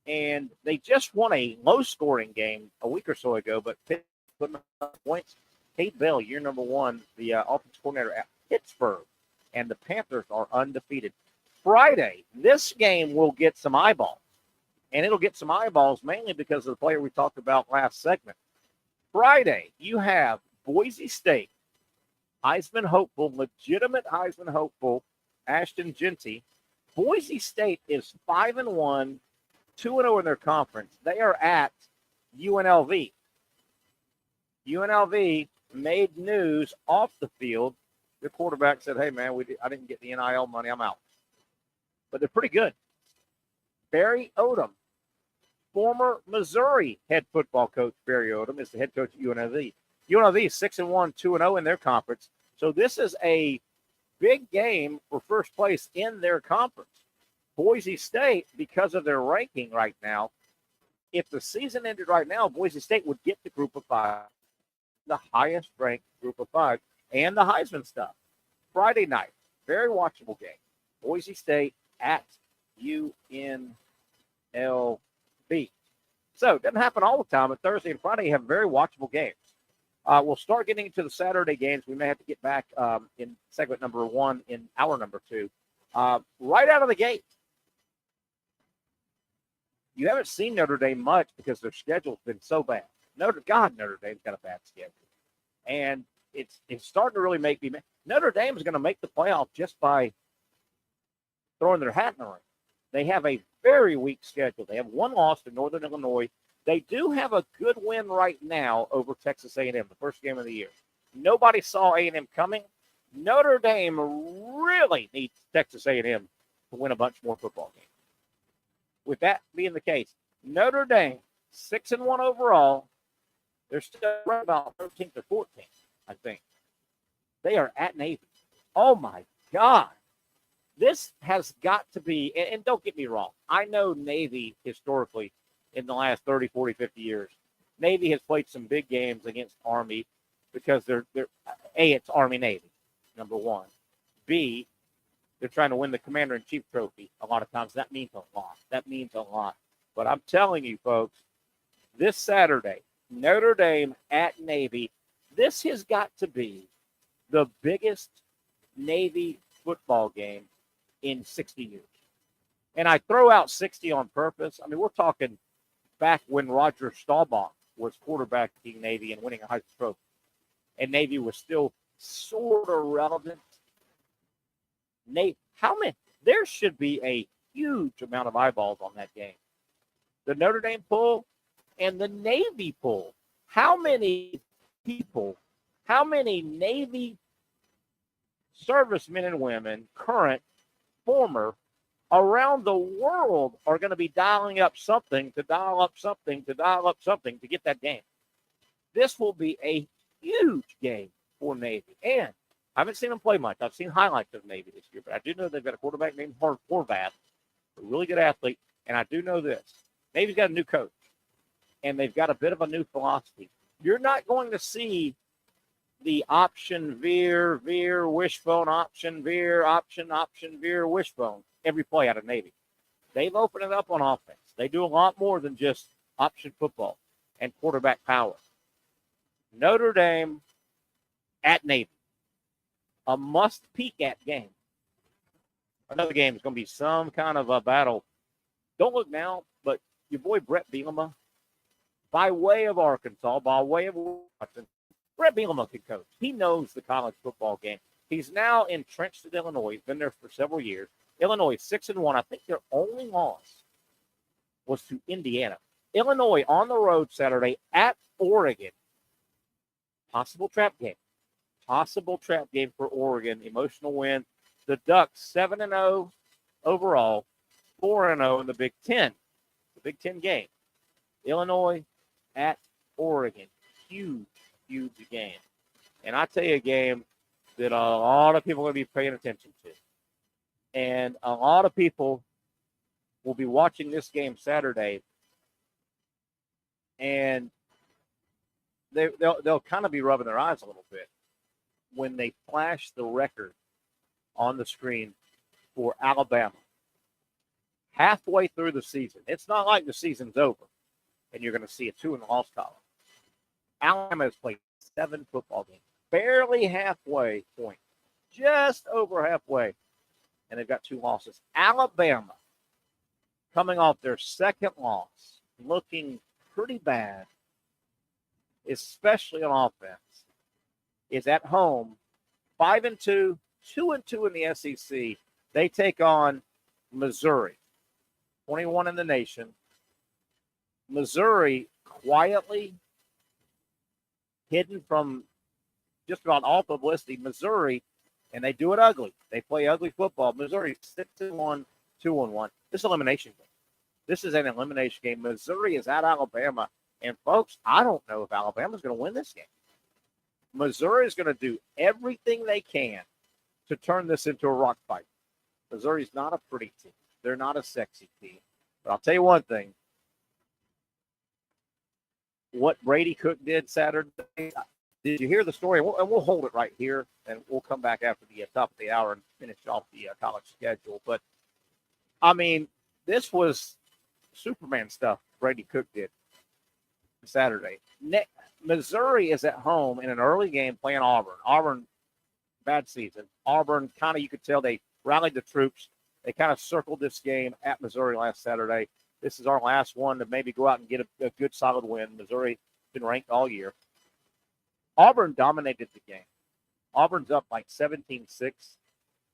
And they just won a low-scoring game a week or so ago, but Pitt put up points. Cade Bell, year number 1, the offensive coordinator at Pittsburgh. And the Panthers are undefeated. Friday, this game will get some eyeballs. And it'll get some eyeballs mainly because of the player we talked about last segment. Friday, you have Boise State, Heisman hopeful, legitimate Heisman hopeful, Ashton Genty. Boise State is 5-1, 2-0 in their conference. They are at UNLV. UNLV made news off the field. Their quarterback said, hey, man, I didn't get the NIL money. I'm out. But they're pretty good. Barry Odom, former Missouri head football coach Barry Odom, is the head coach at UNLV. UNLV is 6-1, 2-0 in their conference. So this is a big game for first place in their conference. Boise State, because of their ranking right now, if the season ended right now, Boise State would get the group of 5, the highest ranked group of 5, and the Heisman stuff. Friday night, very watchable game. Boise State at UNLV. So it doesn't happen all the time, but Thursday and Friday have very watchable games. We'll start getting into the Saturday games. We may have to get back in segment number 1 in hour number 2. Right out of the gate, you haven't seen Notre Dame much because their schedule's been so bad. Notre Dame's got a bad schedule. And it's starting to really make me mad. Notre Dame is going to make the playoff just by throwing their hat in the ring. They have a very weak schedule. They have 1 loss to Northern Illinois. They do have a good win right now over Texas A&M, the first game of the year. Nobody saw A&M coming. Notre Dame really needs Texas A&M to win a bunch more football games. With that being the case, Notre Dame, 6-1 overall. They're still right about 13th or 14th, I think. They are at Navy. Oh, my God. This has got to be, and don't get me wrong, I know Navy historically in the last 30, 40, 50 years, Navy has played some big games against Army because they're A, it's Army-Navy, number one. B, they're trying to win the Commander-in-Chief trophy a lot of times. That means a lot. That means a lot. But I'm telling you, folks, this Saturday, Notre Dame at Navy, this has got to be the biggest Navy football game in 60 years. And I throw out 60 on purpose. I mean, we're talking back when Roger Staubach was quarterbacking Navy and winning a Heisman Trophy. And Navy was still sort of relevant. Navy, how many? There should be a huge amount of eyeballs on that game. The Notre Dame pool and the Navy pool. How many people, how many Navy servicemen and women, current, former, around the world are going to be dialing up something to dial up something to dial up something to get that game? This will be a huge game for Navy. And I haven't seen them play much. I've seen highlights of Navy this year, but I do know they've got a quarterback named Horvath, a really good athlete. And I do know this. Navy's got a new coach, and they've got a bit of a new philosophy. You're not going to see the option, veer, wishbone, option, veer, wishbone every play out of Navy. They've opened it up on offense. They do a lot more than just option football and quarterback power. Notre Dame at Navy, a must-peek at game. Another game is going to be some kind of a battle. Don't look now, but your boy Brett Bielema, by way of Arkansas, by way of Washington, Brett Bielema can coach. He knows the college football game. He's now entrenched at Illinois. He's been there for several years. Illinois 6-1. I think their only loss was to Indiana. Illinois on the road Saturday at Oregon. Possible trap game. Possible trap game for Oregon. Emotional win. The Ducks 7-0 overall, 4-0 in the Big Ten. The Big Ten game. Illinois at Oregon. Huge game. And I tell you a game that a lot of people are going to be paying attention to. And a lot of people will be watching this game Saturday, and they'll kind of be rubbing their eyes a little bit when they flash the record on the screen for Alabama. Halfway through the season. It's not like the season's over, and you're going to see a 2-in-the-loss column. Alabama has played 7 football games. Barely halfway point. Just over halfway. And they've got 2 losses. Alabama, coming off their second loss, looking pretty bad, especially on offense, is at home, 5-2, 2-2 in the SEC. They take on Missouri, 21 in the nation. Missouri quietly hidden from just about all publicity. Missouri, and they do it ugly. They play ugly football. Missouri 6-1, 2-1. This is an elimination game. This is an elimination game. Missouri is at Alabama. And, folks, I don't know if Alabama's going to win this game. Missouri is going to do everything they can to turn this into a rock fight. Missouri's not a pretty team. They're not a sexy team. But I'll tell you one thing. What Brady Cook did Saturday, did you hear the story? And we'll hold it right here, and we'll come back after the top of the hour and finish off the college schedule. But, I mean, this was Superman stuff Brady Cook did Saturday. Missouri is at home in an early game playing Auburn. Auburn, bad season. Auburn, kind of, you could tell they rallied the troops. They kind of circled this game at Missouri last Saturday. This is our last one to maybe go out and get a good, solid win. Missouri been ranked all year. Auburn dominated the game. Auburn's up like 17-6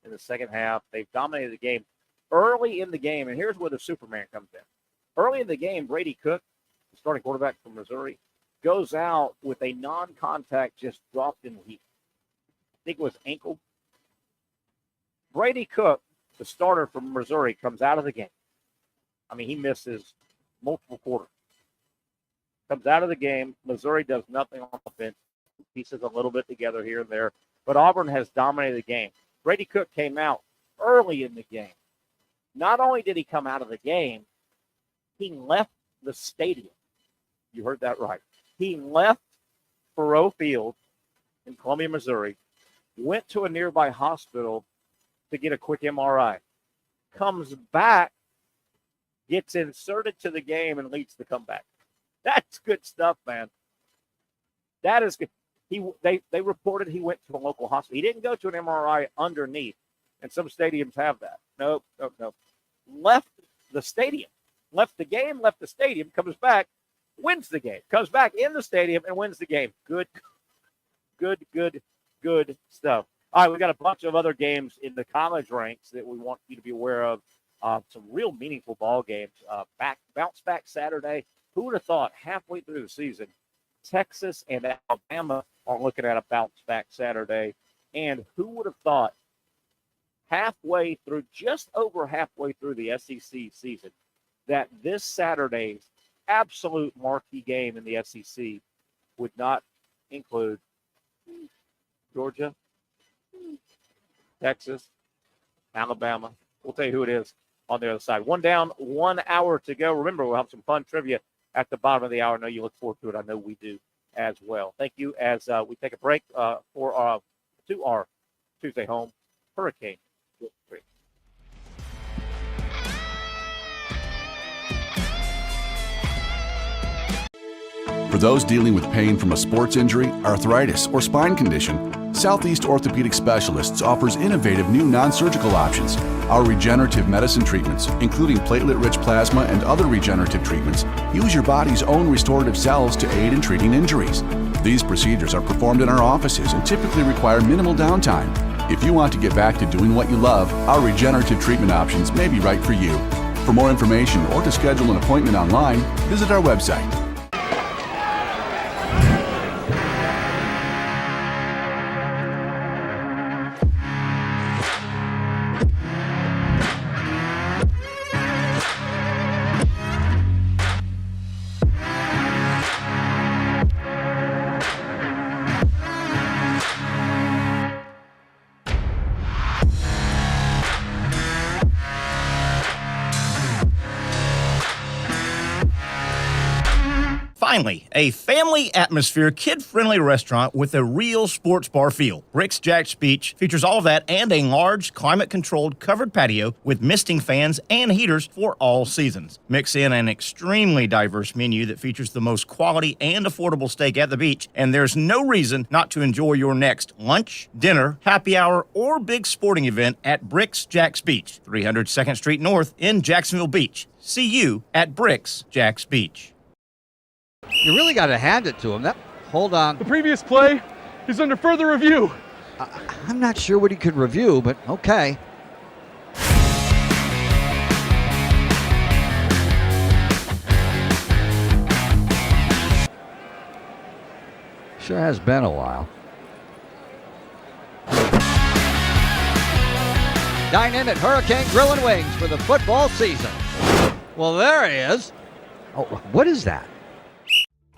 in the second half. They've dominated the game early in the game, and here's where the Superman comes in. Early in the game, Brady Cook, the starting quarterback from Missouri, goes out with a non-contact just dropped in the heat. I think it was ankle. Brady Cook, the starter from Missouri, comes out of the game. I mean, he misses multiple quarters. Comes out of the game. Missouri does nothing on offense. Pieces a little bit together here and there. But Auburn has dominated the game. Brady Cook came out early in the game. Not only did he come out of the game, he left the stadium. You heard that right. He left Faurot Field in Columbia, Missouri, went to a nearby hospital to get a quick MRI, comes back, gets inserted to the game, and leads the comeback. That's good stuff, man. That is good. They reported he went to a local hospital. He didn't go to an MRI underneath, and some stadiums have that. Nope. Left the stadium, left the game, left the stadium, comes back, wins the game, comes back in the stadium and wins the game. Good stuff. All right, we got a bunch of other games in the college ranks that we want you to be aware of. Some real meaningful ball games. Bounce back Saturday. Who would have thought halfway through the season, Texas and Alabama are looking at a bounce back Saturday? And who would have thought just over halfway through the SEC season, that this Saturday's absolute marquee game in the SEC would not include Georgia, Texas, Alabama. We'll tell you who it is on the other side. One down, 1 hour to go. Remember, we'll have some fun trivia at the bottom of the hour. I know you look forward to it. I know we do as well. Thank you as we take a break to our Tuesday home Hurricane. For those dealing with pain from a sports injury, arthritis, or spine condition, Southeast Orthopedic Specialists offers innovative new non-surgical options. Our regenerative medicine treatments, including platelet-rich plasma and other regenerative treatments, use your body's own restorative cells to aid in treating injuries. These procedures are performed in our offices and typically require minimal downtime. If you want to get back to doing what you love, our regenerative treatment options may be right for you. For more information or to schedule an appointment online, visit our website. Finally, a family atmosphere, kid-friendly restaurant with a real sports bar feel. Rick's Jack's Beach features all of that and a large, climate-controlled covered patio with misting fans and heaters for all seasons. Mix in an extremely diverse menu that features the most quality and affordable steak at the beach, and there's no reason not to enjoy your next lunch, dinner, happy hour, or big sporting event at Rick's Jack's Beach, 300 2nd Street North in Jacksonville Beach. See you at Rick's Jack's Beach. You really got to hand it to him. Hold on. The previous play is under further review. I'm not sure what he could review, but okay. Sure has been a while. Dynamic Hurricane Grill and Wings for the football season. Well, there he is. Oh, what is that?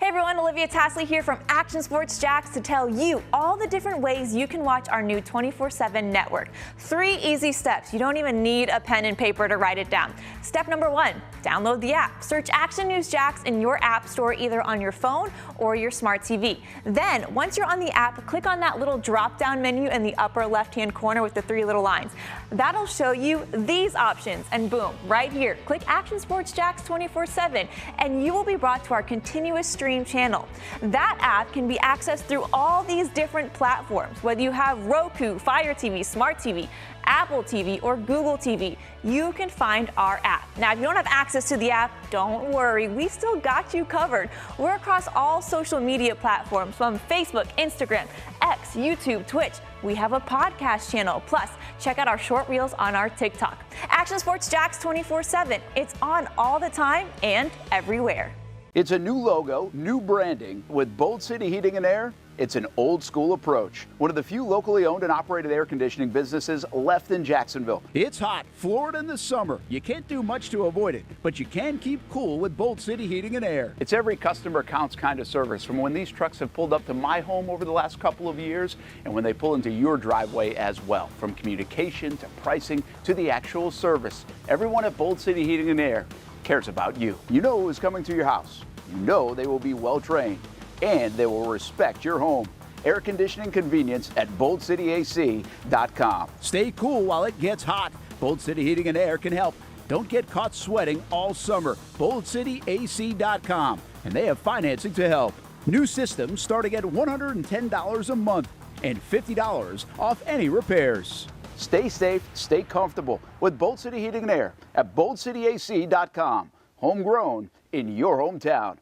Hey everyone, Olivia Tasley here from Action Sports Jacks to tell you all the different ways you can watch our new 24/7 network. 3 easy steps. You don't even need a pen and paper to write it down. Step number 1, download the app. Search Action News Jacks in your app store either on your phone or your smart TV. Then, once you're on the app, click on that little drop-down menu in the upper left-hand corner with the 3 little lines. That'll show you these options, and boom, right here, click Action Sports Jacks 24/7, and you will be brought to our continuous stream channel. That app can be accessed through all these different platforms. Whether you have Roku, Fire TV, Smart TV, Apple TV, or Google TV, you can find our app. Now, if you don't have access to the app, don't worry, we still got you covered. We're across all social media platforms from Facebook, Instagram, X, YouTube, Twitch. We have a podcast channel. Plus, check out our short reels on our TikTok. Action Sports Jacks 24/7. It's on all the time and everywhere. It's a new logo, new branding. With Bold City Heating and Air, it's an old school approach. One of the few locally owned and operated air conditioning businesses left in Jacksonville. It's hot, Florida in the summer. You can't do much to avoid it, but you can keep cool with Bold City Heating and Air. It's every customer counts kind of service, from when these trucks have pulled up to my home over the last couple of years and when they pull into your driveway as well. From communication to pricing to the actual service, everyone at Bold City Heating and Air cares about you. You know who's coming to your house. You know they will be well trained. and they will respect your home. Air conditioning convenience at BoldCityAC.com. Stay cool while it gets hot. Bold City Heating and Air can help. Don't get caught sweating all summer. BoldCityAC.com. And they have financing to help. New systems starting at $110 a month and $50 off any repairs. Stay safe, stay comfortable with Bold City Heating and Air at BoldCityAC.com. Homegrown in your hometown.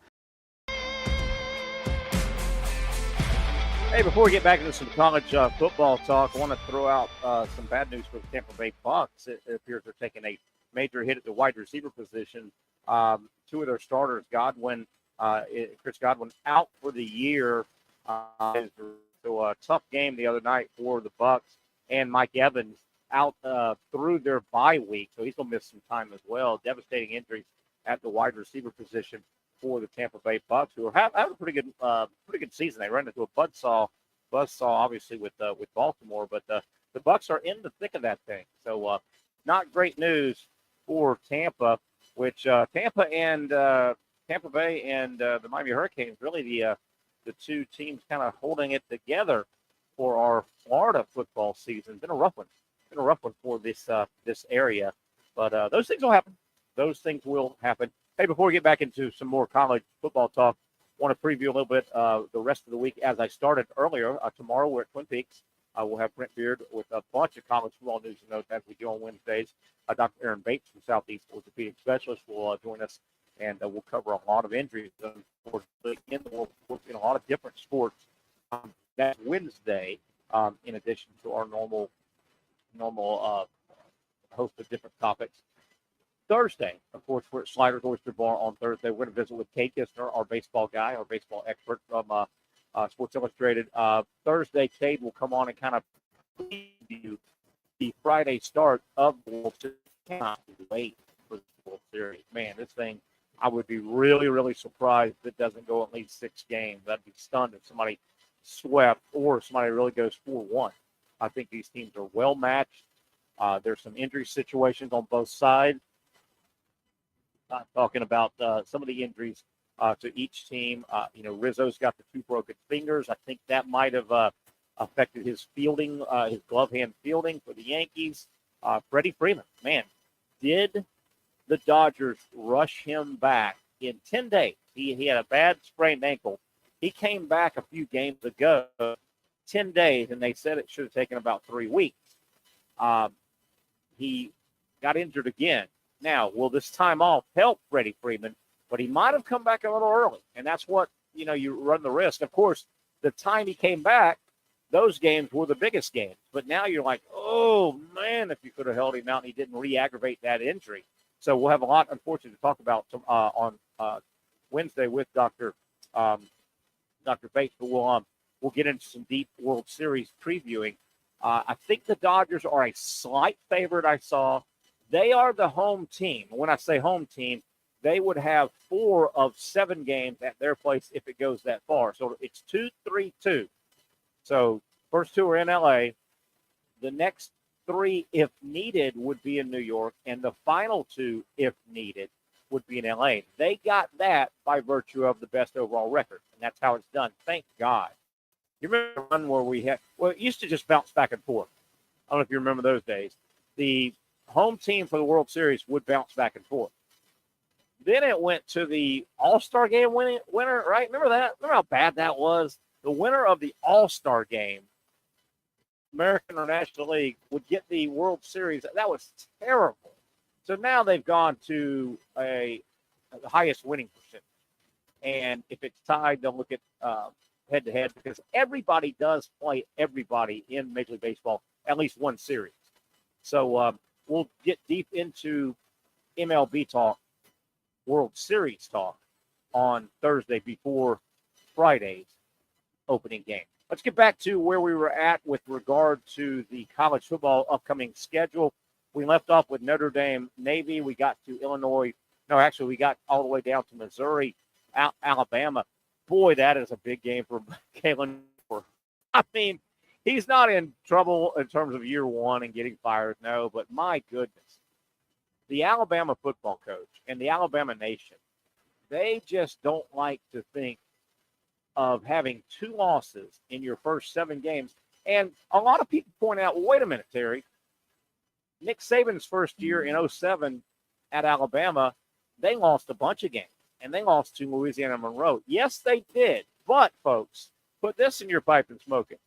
Hey, before we get back into some college football talk, I want to throw out some bad news for the Tampa Bay Bucs. It appears they're taking a major hit at the wide receiver position. Two of their starters, Chris Godwin, out for the year. So a tough game the other night for the Bucs, and Mike Evans out through their bye week, so he's going to miss some time as well. Devastating injuries at the wide receiver position for the Tampa Bay Bucs, who are having a pretty good season. They ran into a buzzsaw obviously with Baltimore, but the Bucs are in the thick of that thing. So not great news for Tampa, which Tampa Bay and the Miami Hurricanes, really the two teams kind of holding it together for our Florida football season. Been a rough one for this area, but those things will happen. Hey, before we get back into some more college football talk, I want to preview a little bit the rest of the week. As I started earlier, tomorrow we're at Twin Peaks. We'll have Brent Beard with a bunch of college football news and notes as we do on Wednesdays. Dr. Aaron Bates from Southeast Orthopedic Specialist will join us, and we'll cover a lot of injuries in the world in a lot of different sports. That's Wednesday, in addition to our normal host of different topics. Thursday, of course, we're at Sliders Oyster Bar on Thursday. We're going to visit with Kate Kistner, our baseball guy, our baseball expert from Sports Illustrated. Thursday, Kate will come on and kind of preview the Friday start of the World Series. Cannot wait for the World Series. Man, this thing, I would be really, really surprised if it doesn't go at least 6 games. I'd be stunned if somebody swept or somebody really goes 4-1. I think these teams are well matched. There's some injury situations on both sides. Talking about some of the injuries to each team. Rizzo's got the 2 broken fingers. I think that might have affected his fielding, his glove hand fielding for the Yankees. Freddie Freeman, man, did the Dodgers rush him back in 10 days? He had a bad sprained ankle. He came back a few games ago, 10 days, and they said it should have taken about 3 weeks. He got injured again. Now, will this time off help Freddie Freeman? But he might have come back a little early, and that's what, you run the risk. Of course, the time he came back, those games were the biggest games. But now you're like, oh, man, if you could have held him out and he didn't re-aggravate that injury. So we'll have a lot, unfortunately, to talk about on Wednesday with Dr. Bates. But we'll get into some deep World Series previewing. I think the Dodgers are a slight favorite, I saw. They are the home team. When I say home team, they would have 4 of 7 games at their place if it goes that far. So it's 2-3-2. So first 2 are in L.A. The next 3, if needed, would be in New York. And the final 2, if needed, would be in L.A. They got that by virtue of the best overall record. And that's how it's done. Thank God. You remember the one where it used to just bounce back and forth. I don't know if you remember those days. The home team for the World Series would bounce back and forth. Then it went to the All-Star game winner, right? Remember that? Remember how bad that was? The winner of the All-Star game, American or National League, would get the World Series. That was terrible. So now they've gone to the highest winning percentage. And if it's tied, they'll look at head-to-head because everybody does play everybody in Major League Baseball at least one series. So we'll get deep into MLB talk, World Series talk on Thursday before Friday's opening game. Let's get back to where we were at with regard to the college football upcoming schedule. We left off with Notre Dame, Navy. We got to Illinois. No, actually, we got all the way down to Missouri, Alabama. Boy, that is a big game for Kalen. I mean, he's not in trouble in terms of year one and getting fired, no, but my goodness. The Alabama football coach and the Alabama nation, they just don't like to think of having 2 losses in your first 7 games. And a lot of people point out, well, wait a minute, Terry. Nick Saban's first year in 07 at Alabama, they lost a bunch of games, and they lost to Louisiana Monroe. Yes, they did. But, folks, put this in your pipe and smoke it.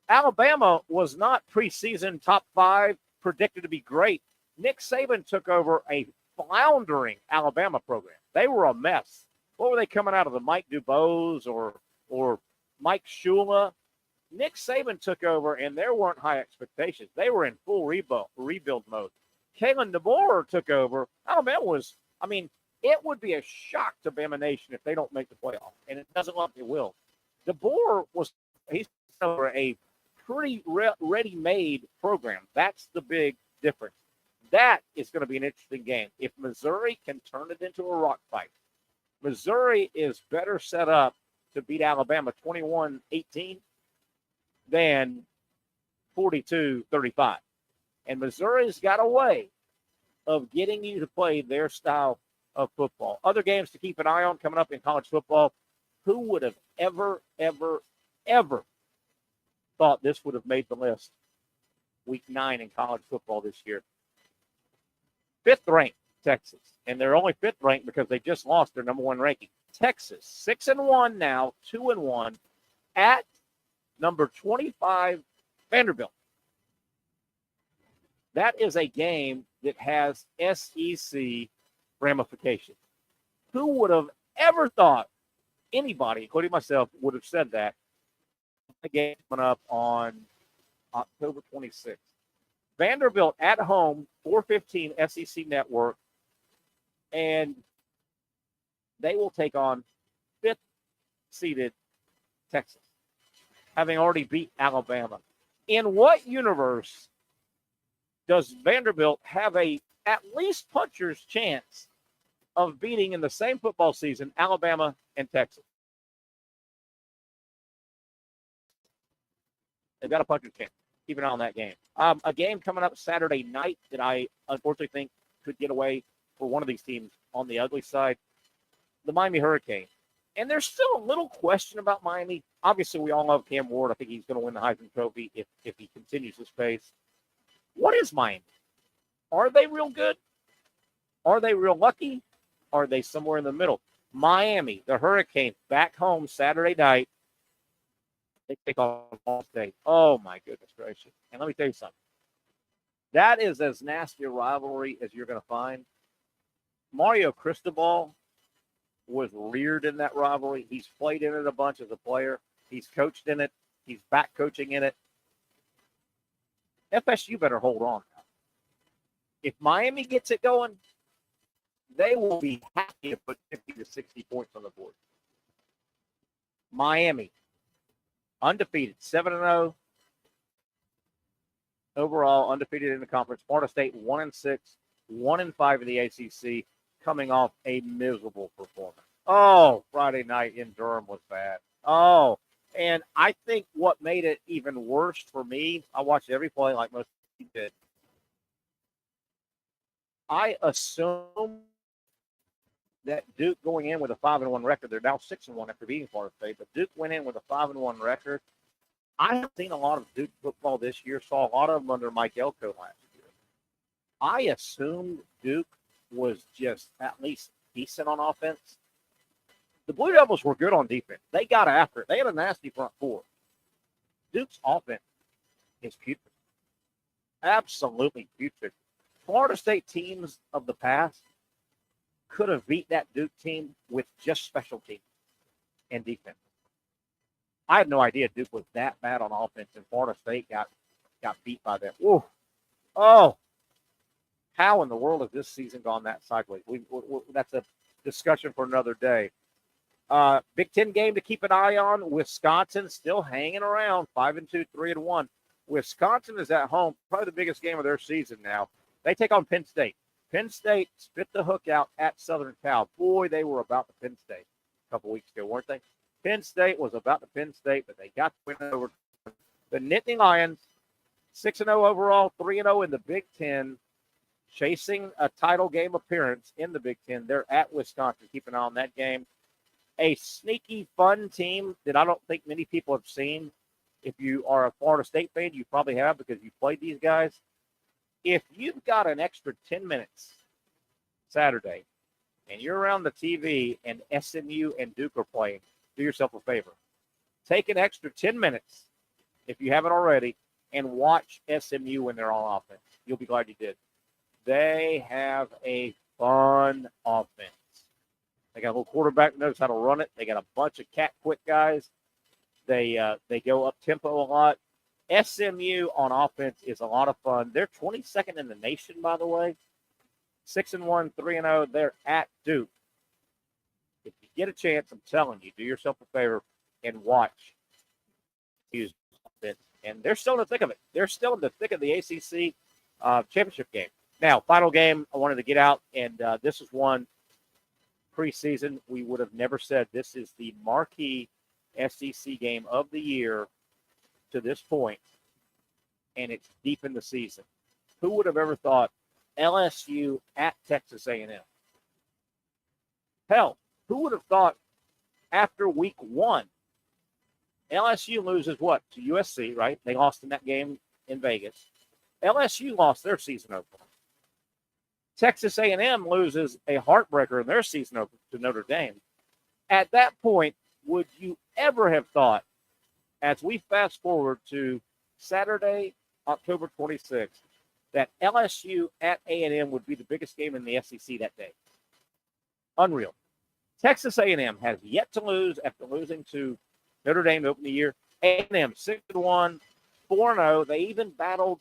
Alabama was not preseason top 5, predicted to be great. Nick Saban took over a floundering Alabama program. They were a mess. What were they coming out of, the Mike Dubose or Mike Shula? Nick Saban took over, and there weren't high expectations. They were in full rebuild mode. Kalen DeBoer took over. Alabama was, it would be a shock to Bama Nation if they don't make the playoff, and it doesn't look like it will. DeBoer he's over a pretty ready-made program. That's the big difference. That is going to be an interesting game. If Missouri can turn it into a rock fight, Missouri is better set up to beat Alabama 21-18 than 42-35. And Missouri's got a way of getting you to play their style of football. Other games to keep an eye on coming up in college football. Who would have ever thought this would have made the list? Week 9 in college football this year. 5th ranked Texas. And they're only 5th ranked because they just lost their number 1 ranking. Texas, 6-1 now, 2-1 at number 25, Vanderbilt. That is a game that has SEC ramifications. Who would have ever thought, anybody, including myself, would have said that? The game coming up on October 26th. Vanderbilt at home, 4:15 SEC Network, and they will take on 5th-seeded Texas, having already beat Alabama. In what universe does Vanderbilt have a at least puncher's chance of beating in the same football season Alabama and Texas? They've got a puncher's chance. Keep an eye on that game. A game coming up Saturday night that I unfortunately think could get away for one of these teams on the ugly side, the Miami Hurricanes. And there's still a little question about Miami. Obviously, we all love Cam Ward. I think he's going to win the Heisman Trophy if he continues this pace. What is Miami? Are they real good? Are they real lucky? Are they somewhere in the middle? Miami, the Hurricanes, back home Saturday night. They take on Ball State. Oh, my goodness gracious. And let me tell you something. That is as nasty a rivalry as you're going to find. Mario Cristobal was reared in that rivalry. He's played in it a bunch as a player. He's coached in it. He's back coaching in it. FSU better hold on now. If Miami gets it going, they will be happy to put 50 to 60 points on the board. Miami, undefeated, 7-0. Overall, undefeated in the conference. Florida State, 1-6, 1-5 in the ACC, coming off a miserable performance. Oh, Friday night in Durham was bad. Oh, and I think what made it even worse for me, I watched every play like most people did. I assume that Duke going in with a 5-1 record, they're now 6-1 after beating Florida State, but Duke went in with a 5-1 record. I have seen a lot of Duke football this year, saw a lot of them under Mike Elko last year. I assumed Duke was just at least decent on offense. The Blue Devils were good on defense. They got after it. They had a nasty front four. Duke's offense is putrid. Absolutely putrid. Florida State teams of the past could have beat that Duke team with just special teams and defense. I had no idea Duke was that bad on offense, and Florida State got beat by them. Ooh. Oh, how in the world has this season gone that sideways? That's a discussion for another day. Big Ten game to keep an eye on. Wisconsin still hanging around, 5-2, 3-1. Wisconsin is at home, probably the biggest game of their season now. They take on Penn State. Penn State spit the hook out at Southern Cal. Boy, they were about to Penn State a couple weeks ago, weren't they? Penn State was about to Penn State, but they got to win over the Nittany Lions. 6-0 overall, 3-0 in the Big Ten, chasing a title game appearance in the Big Ten. They're at Wisconsin. Keep an eye on that game. a sneaky, fun team that I don't think many people have seen. If you are a Florida State fan, you probably have because you played these guys. If you've got an extra 10 minutes Saturday and you're around the TV and SMU and Duke are playing, do yourself a favor. Take an extra 10 minutes, if you haven't already, and watch SMU when they're on offense. You'll be glad you did. They have a fun offense. They got a little quarterback that knows how to run it. They got a bunch of quick guys. They go up tempo a lot. SMU on offense is a lot of fun. They're 22nd in the nation, by the way. 6-1, 3-0. They're at Duke. If you get a chance, I'm telling you, do yourself a favor and watch. And they're still in the thick of it. They're still in the thick of the ACC championship game. Now, final game I wanted to get out, and this is one preseason we would have never said this is the marquee SEC game of the year to this point, and it's deep in the season. Who would have ever thought LSU at Texas A&M? Hell, who would have thought after week one, LSU loses what? To USC, right? They lost in that game in Vegas. LSU lost their season opener. Texas A&M loses a heartbreaker in their season opener to Notre Dame. At that point, would you ever have thought, as we fast forward to Saturday, October 26th, that LSU at A&M would be the biggest game in the SEC that day? Unreal. Texas A&M has yet to lose after losing to Notre Dame to open the year. A&M 6-1, 4-0. They even battled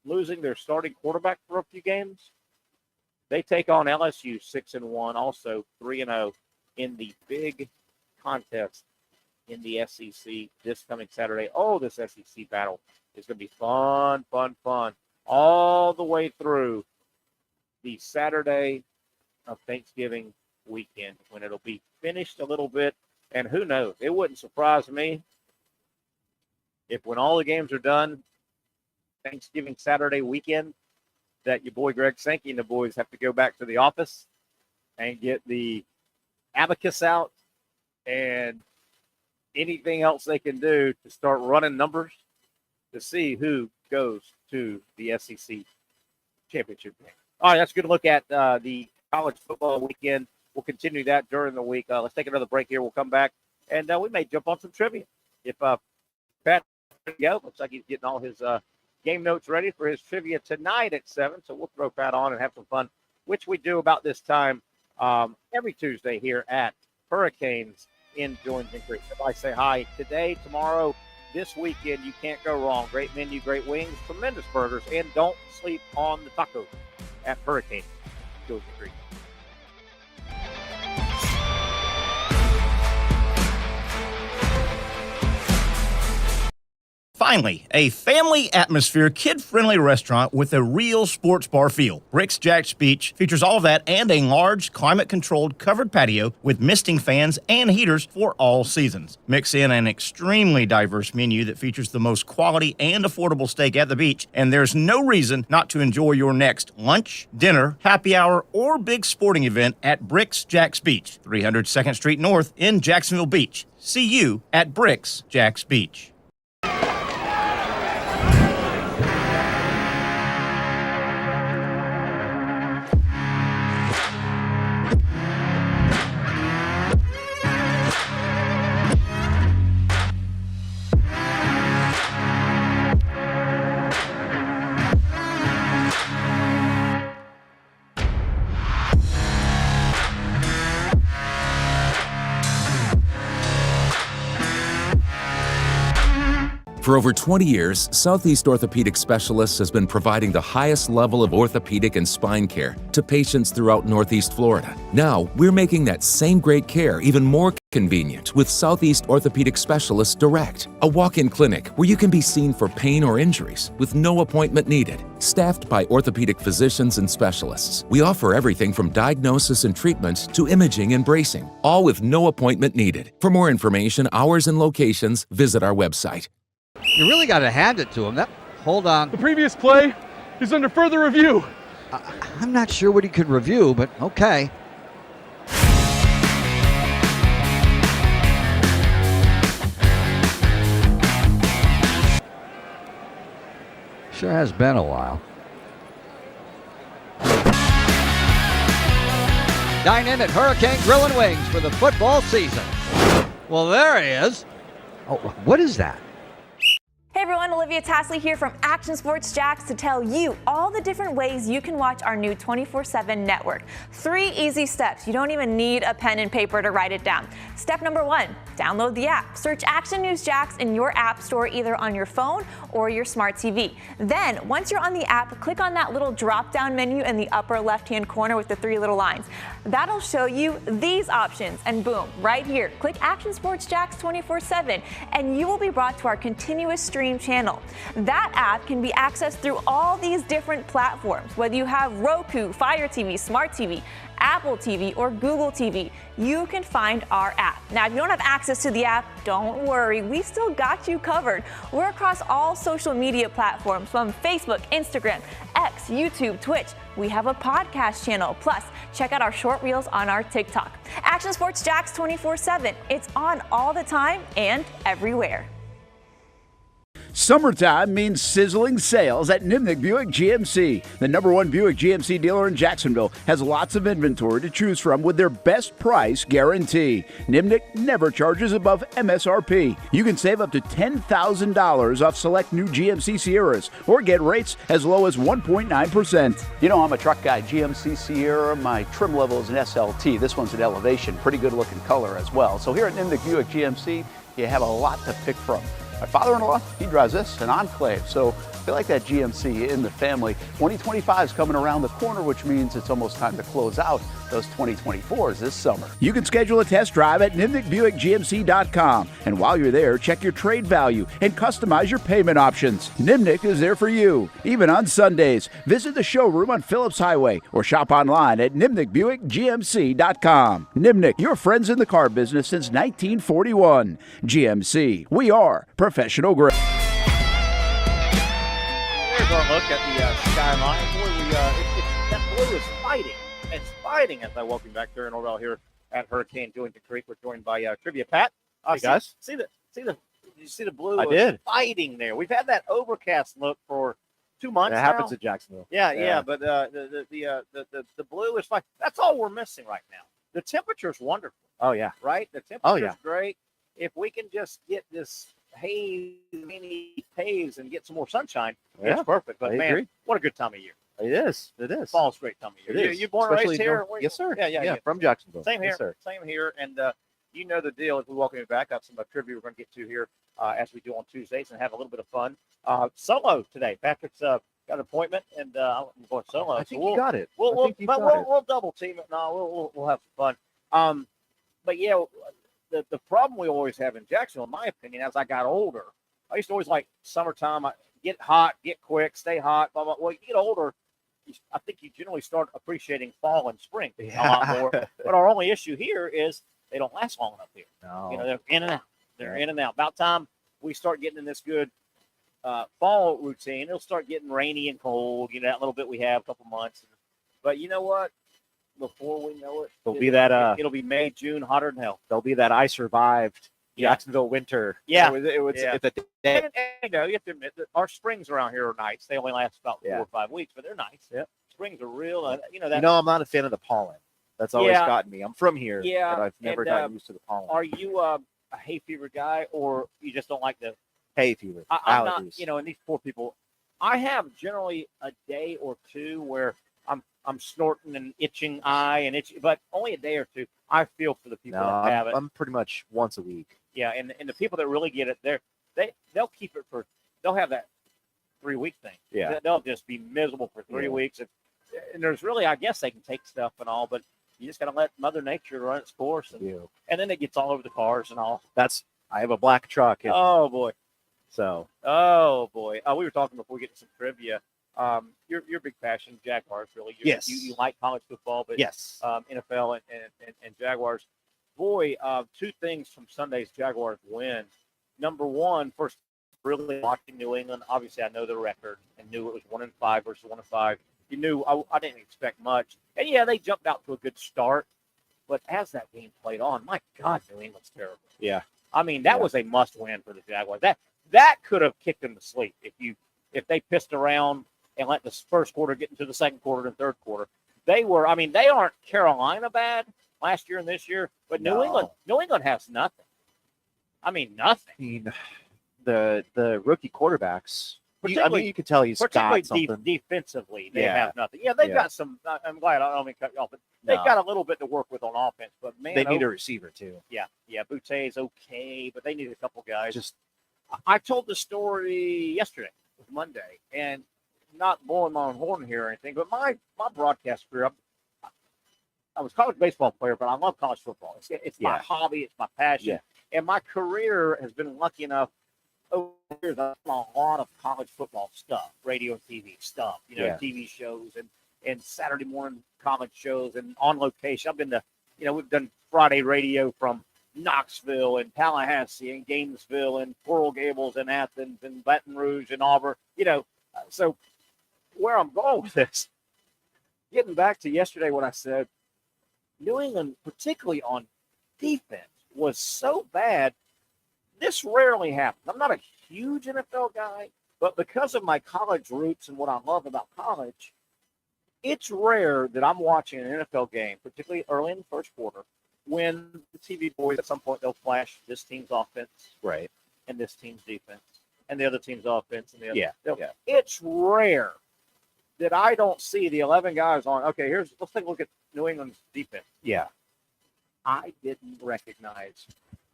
losing their starting quarterback for a few games. They take on LSU 6-1, also 3-0 in the big contest in the SEC this coming Saturday. Oh, this SEC battle is going to be fun, fun, fun all the way through the Saturday of Thanksgiving weekend when it'll be finished a little bit. And who knows? It wouldn't surprise me if when all the games are done, Thanksgiving Saturday weekend, that your boy Greg Sankey and the boys have to go back to the office and get the abacus out and anything else they can do to start running numbers to see who goes to the SEC championship game. All right, that's a good look at the college football weekend. We'll continue that during the week. Let's take another break here. We'll come back, and we may jump on some trivia. If Pat go, looks like he's getting all his game notes ready for his trivia tonight at 7, so we'll throw Pat on and have some fun, which we do about this time every Tuesday here at Hurricanes in Julington Creek. If I say hi today, tomorrow, this weekend, you can't go wrong. Great menu, great wings, tremendous burgers, and don't sleep on the tacos at Hurricanes Julington Creek. Finally, a family atmosphere, kid-friendly restaurant with a real sports bar feel. Bricks Jack's Beach features all of that and a large, climate-controlled covered patio with misting fans and heaters for all seasons. Mix in an extremely diverse menu that features the most quality and affordable steak at the beach, and there's no reason not to enjoy your next lunch, dinner, happy hour, or big sporting event at Bricks Jack's Beach, 300 2nd Street North in Jacksonville Beach. See you at Bricks Jack's Beach. For over 20 years, Southeast Orthopedic Specialists has been providing the highest level of orthopedic and spine care to patients throughout Northeast Florida. Now, we're making that same great care even more convenient with Southeast Orthopedic Specialists Direct, a walk-in clinic where you can be seen for pain or injuries with no appointment needed. Staffed by orthopedic physicians and specialists, we offer everything from diagnosis and treatment to imaging and bracing, all with no appointment needed. For more information, hours, and locations, visit our website. You really got to hand it to him. Hold on. The previous play is under further review. I'm not sure what he could review, but okay. Sure has been a while. Dine in at Hurricane Grill and Wings for the football season. Well, there he is. Oh, what is that? Hey everyone, Olivia Tasley here from Action Sports Jacks to tell you all the different ways you can watch our new 24/7 network. 3 easy steps. You don't even need a pen and paper to write it down. Step number 1, download the app. Search Action News Jacks in your app store either on your phone or your smart TV. Then, once you're on the app, click on that little drop-down menu in the upper left-hand corner with the 3 little lines. That'll show you these options, and boom, right here, click Action Sports Jacks 24/7, and you will be brought to our continuous stream channel. That app can be accessed through all these different platforms, whether you have Roku, Fire TV, Smart TV, Apple TV, or Google TV. You can find our app. Now, if you don't have access to the app, don't worry, we still got you covered. We're across all social media platforms from Facebook, Instagram, X, YouTube, Twitch. We have a podcast channel. Plus, check out our short reels on our TikTok. Action Sports Jacks 24/7. It's on all the time and everywhere. Summertime means sizzling sales at Nimnick Buick GMC. The #1 Buick GMC dealer in Jacksonville has lots of inventory to choose from with their best price guarantee. Nimnick never charges above MSRP. You can save up to $10,000 off select new GMC Sierras or get rates as low as 1.9%. You know, I'm a truck guy. GMC Sierra, my trim level is an SLT. This one's an Elevation. Pretty good looking color as well. So here at Nimnick Buick GMC, you have a lot to pick from. My father-in-law, he drives this, an Enclave, so I feel like that GMC in the family. 2025 is coming around the corner, which means it's almost time to close out those 2024s this summer. You can schedule a test drive at NimnickBuickGMC.com, and while you're there, check your trade value and customize your payment options. Nimnick is there for you, even on Sundays. Visit the showroom on Phillips Highway or shop online at NimnickBuickGMC.com. Nimnick, your friends in the car business since 1941. GMC, we are professional grade. Here's our look at the skyline. Boy, that blue is fighting. It's fighting as I welcome back there in Norvelle here at Hurricane-Julington Creek. We're joined by Trivia Pat. Hey guys, Did you see the blue? I did. Fighting there. We've had that overcast look for 2 months. That happens in Jacksonville. Yeah. But the blue is fine. That's all we're missing right now. The temperature's wonderful. Oh yeah. Right. The temperature's great. If we can just get this haze and get some more sunshine, it's perfect. But I agree. what a good time of year. It is. Fall's a great time of year. You born and raised here? Yes, sir. Yeah. From Jacksonville. Same here. Yes, sir. Same here. And you know the deal. As we welcome you back, got some trivia we're going to get to here as we do on Tuesdays and have a little bit of fun. Solo today. Patric's got an appointment, and I'm going solo. I think you got it. We'll double team it. No, we'll have some fun. But yeah, the problem we always have in Jacksonville, in my opinion, as I got older, I used to always like summertime. Get hot, get quick, stay hot. Blah blah. Well, you get older, I think you generally start appreciating fall and spring a lot more. But our only issue here is they don't last long enough here. No. You know, they're in and out. In and out. About time we start getting in this good fall routine. It'll start getting rainy and cold. You know, that little bit we have, a couple months. But you know what? Before we know it, it'll be May, June, hotter than hell. There'll be that I survived Jacksonville winter. Yeah. It's a day. And, you know, you have to admit that our springs around here are nice. They only last about 4 or 5 weeks, but they're nice. Yep. Springs are real. I'm not a fan of the pollen. That's always gotten me. I'm from here, but I've never gotten used to the pollen. Are you a hay fever guy, or you just don't like the hay fever? I'm not, and these poor people, I have generally a day or two where I'm snorting and itching eye and itching, but only a day or two. I feel for the people that have it. I'm pretty much once a week. Yeah, and the people that really get it, they'll keep it they'll have that 3-week thing. Yeah. They'll just be miserable for 3 weeks. And there's really, I guess they can take stuff and all, but you just got to let Mother Nature run its course. And then it gets all over the cars and all. I have a black truck. Oh, boy. So. Oh, boy. We were talking before we get to some trivia. Your big passion, Jaguars, really. Yes. You like college football, but yes, NFL and Jaguars. Boy, 2 things from Sunday's Jaguars win. Number one, first, really watching New England. Obviously, I know the record and knew it was 1-5 versus 1-5. You knew I didn't expect much. And yeah, they jumped out to a good start. But as that game played on, my God, New England's terrible. Yeah. I mean, that was a must-win for the Jaguars. That could have kicked them to sleep if you if they pissed around and let the first quarter get into the second quarter and third quarter. They were, I mean, they aren't Carolina bad last year and this year, but New England has nothing. I mean, nothing. I mean, the rookie quarterbacks. You can tell he's got something. Defensively, they have nothing. Yeah, they've got some. I'm glad I don't mean cut you off, but they've got a little bit to work with on offense. But man, they need a receiver too. Yeah. Boutte okay, but they need a couple guys. I told the story yesterday, Monday, and not blowing my own horn here or anything, but my broadcast career, I was a college baseball player, but I love college football. It's my hobby, it's my passion, and my career has been lucky enough. Over the years, I've done a lot of college football stuff, radio and TV stuff, TV shows and Saturday morning college shows and on location. I've been to, we've done Friday radio from Knoxville and Tallahassee and Gainesville and Coral Gables and Athens and Baton Rouge and Auburn, so where I'm going with this, getting back to yesterday, what I said, New England, particularly on defense, was so bad. This rarely happens. I'm not a huge NFL guy, but because of my college roots and what I love about college, it's rare that I'm watching an NFL game, particularly early in the first quarter, when the TV boys at some point they'll flash this team's offense, right, and this team's defense, and the other team's offense, and the other. Yeah. It's rare that I don't see the 11 guys on. Okay, let's take a look at New England's defense. Yeah, I didn't recognize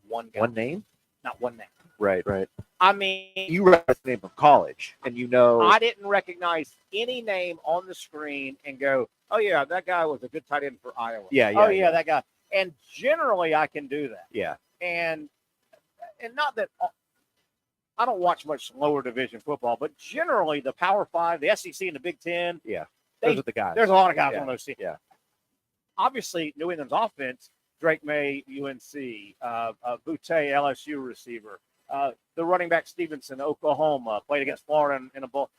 one guy. One name. Not one name. Right. I mean, you recognize the name of college, and I didn't recognize any name on the screen and go, oh, yeah, that guy was a good tight end for Iowa. Yeah, that guy. And generally, I can do that. Yeah. And not that I don't watch much lower division football, but generally the Power 5, the SEC and the Big Ten. Yeah. Those are the guys. There's a lot of guys on those teams. Yeah. Obviously, New England's offense, Drake May, UNC, Boutte, LSU receiver, the running back Stevenson, Oklahoma, played against Florida in a bowl.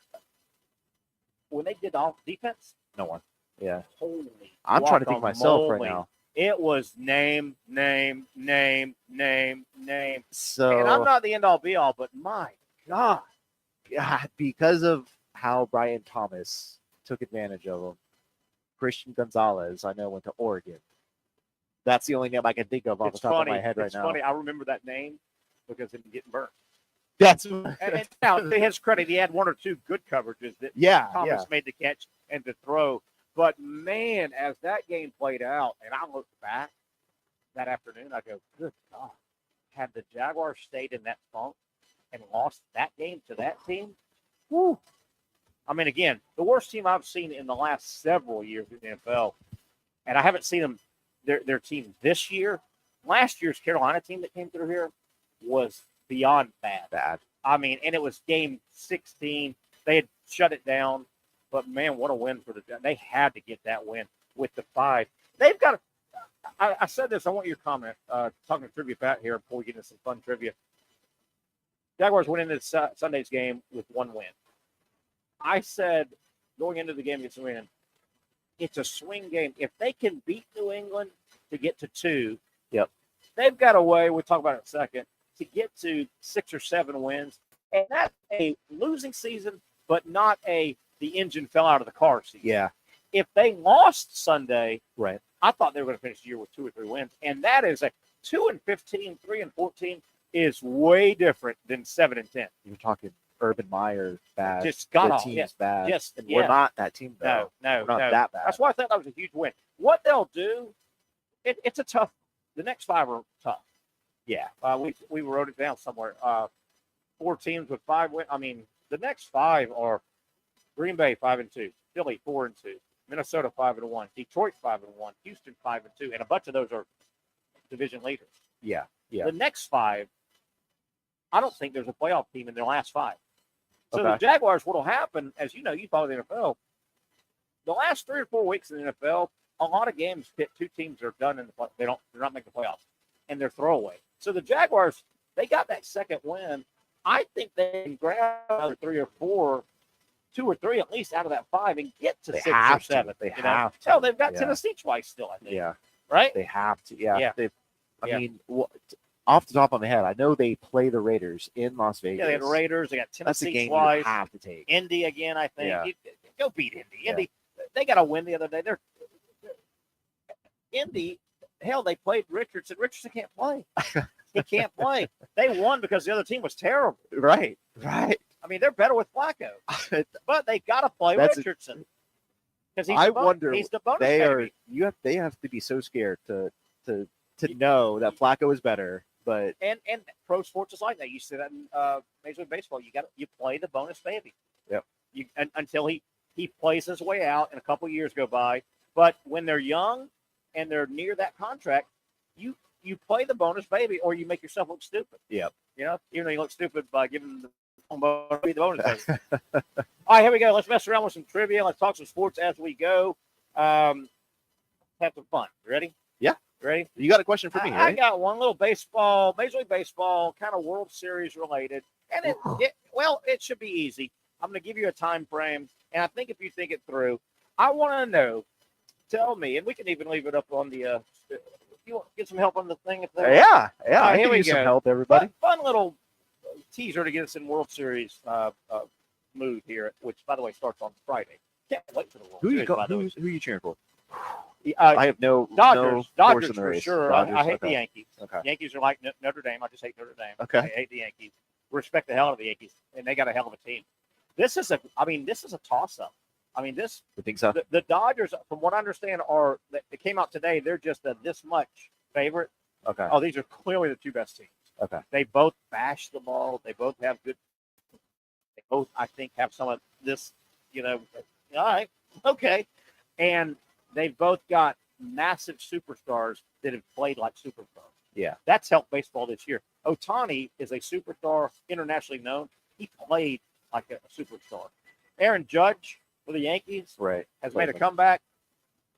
When they did all defense, no one. Yeah. Holy. I'm trying to think myself right now. It was name. So, and I'm not the end all be all, but my God. Because of how Brian Thomas took advantage of him, Christian Gonzalez, I know, went to Oregon. That's the only name I can think of off the top of my head right now. It's funny. I remember that name because of him getting burnt. That's and now, to his credit, he had one or two good coverages that Thomas made the catch and to throw. But, man, as that game played out, and I looked back that afternoon, I go, good God, had the Jaguars stayed in that funk and lost that game to that team, whew. I mean, again, the worst team I've seen in the last several years in the NFL, and I haven't seen them, their team this year. Last year's Carolina team that came through here was beyond bad. I mean, and it was game 16. They had shut it down. But, man, what a win for they had to get that win with the 5. They've got I said this. I want your comment. Talking to Trivia Pat here before we get into some fun trivia. Jaguars went into Sunday's game with one win. I said going into the game against New England, it's a swing game. If they can beat New England to get to 2, they've got a way, we'll talk about it in a second, to get to 6 or 7 wins. And that's a losing season, but not the engine fell out of the car season. Yeah. If they lost Sunday, right, I thought they were going to finish the year with 2 or 3 wins. And that is 2-15, 3-14 is way different than 7-10. You're talking Urban Meyer bad. Just got the off. team's Yes. bad. Yes. And we're not that team, though. No. We're not that bad. That's why I thought that was a huge win. What they'll do, it's a tough. The next 5 are tough. Yeah. We wrote it down somewhere. 4 teams with 5 wins. I mean, the next 5 are Green Bay 5-2, Philly 4-2, Minnesota 5-1, Detroit 5-1, Houston 5-2, and a bunch of those are division leaders. Yeah. The next 5, I don't think there's a playoff team in their last 5. So Okay. the Jaguars, what will happen, as you know, you follow the NFL, the last 3 or 4 weeks in the NFL, a lot of games pit 2 teams are done in the they're not making the playoffs, and they're throwaway. So the Jaguars, they got that second win. I think they can grab another 3 or 4. 2 or 3 at least out of that 5 and get to 6 or 7. They have to. Hell, they've got Tennessee twice still, I think. Yeah. Right? They have to. Yeah. Yeah. I mean, off the top of my head, I know they play the Raiders in Las Vegas. Yeah, they got the Raiders. They got That's a Tennessee game twice. you have to take. Indy again, I think. Yeah. Go beat Indy. Yeah. Indy, they got a win the other day. Indy, hell, they played Richardson. Richardson can't play. He can't play. They won because the other team was terrible. Right. I mean, they're better with Flacco, but they got to play Richardson because I wonder he's the bonus they baby. they have to be so scared to know that Flacco is better, but And pro sports is like that. You see that in Major League Baseball. You play the bonus baby. Yep. Until he plays his way out and a couple years go by. But when they're young and they're near that contract, you play the bonus baby or you make yourself look stupid. Yep. You know, even though you look stupid by giving the bonus baby. All right, here we go. Let's mess around with some trivia. Let's talk some sports as we go. Have some fun. Ready? Yeah. Ready? You got a question for me, I right? got one little baseball, Major League Baseball, kind of World Series related. And it should be easy. I'm going to give you a time frame, and I think if you think it through, I want to know, tell me, and we can even leave it up on the, you want to get some help on the thing? Yeah. All right, I here can we use go. some help, everybody. Fun little teaser to get us in World Series mood here, which, by the way, starts on Friday. Can't wait for the World Series, by the way. Who are you cheering for? I have no Dodgers horse in the for race. sure. Dodgers, I hate the okay. Yankees. Okay. Yankees are like Notre Dame. I just hate Notre Dame. Okay. I hate the Yankees. Respect the hell out of the Yankees, and they got a hell of a team. This is a toss-up. I mean, You think so? the Dodgers, from what I understand, they came out today. They're just a this much favorite. Okay. Oh, these are clearly the two best teams. Okay. They both bash the ball. They both have good. They both, I think, have some of this. All right, okay, and they've both got massive superstars that have played like superstars. Yeah. That's helped baseball this year. Ohtani is a superstar, internationally known. He played like a superstar. Aaron Judge for the Yankees Right. has made a comeback.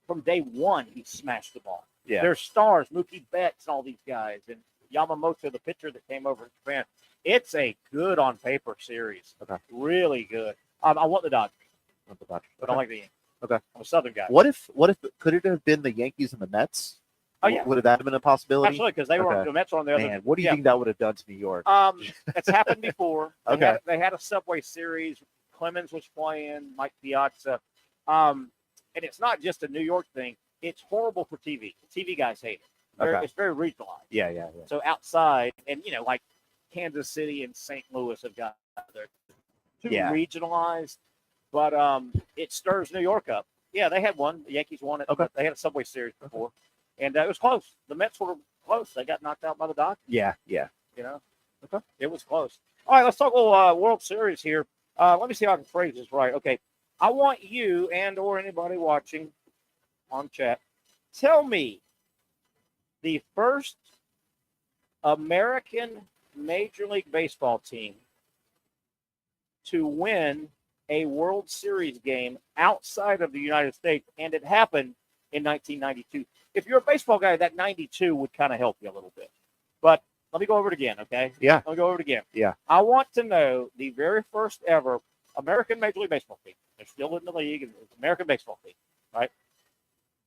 From day one, he smashed the ball. Yeah. There's stars, Mookie Betts and all these guys, and Yamamoto, the pitcher that came over in Japan. It's a good on paper series. Okay. Really good. I want the Dodgers, but I don't like the Yankees. Okay. I'm a Southern guy. What if could it have been the Yankees and the Mets? Oh, yeah. Would that have been a possibility? Absolutely, because they were the Mets were on the other. Man, what do you think that would have done to New York? It's happened before. Okay. They had a Subway Series. Clemens was playing, Mike Piazza. And it's not just a New York thing. It's horrible for TV. The TV guys hate it. It's very regionalized. Yeah. So outside, and like Kansas City and St. Louis have got their too regionalized, but it stirs New York up. Yeah, they had one. The Yankees won it. Okay. They had a Subway Series before, and it was close. The Mets were close. They got knocked out by the Dodgers. Yeah. Okay. It was close. All right, let's talk a little World Series here. Let me see if I can phrase this right. Okay, I want you and or anybody watching on chat, tell me the first American Major League Baseball team to win a World Series game outside of the United States, and it happened in 1992. If you're a baseball guy, that 92 would kind of help you a little bit. But let me go over it again, okay? Yeah. Let me go over it again. Yeah. I want to know the very first ever American Major League Baseball team. They're still in the league. It's American baseball team, right?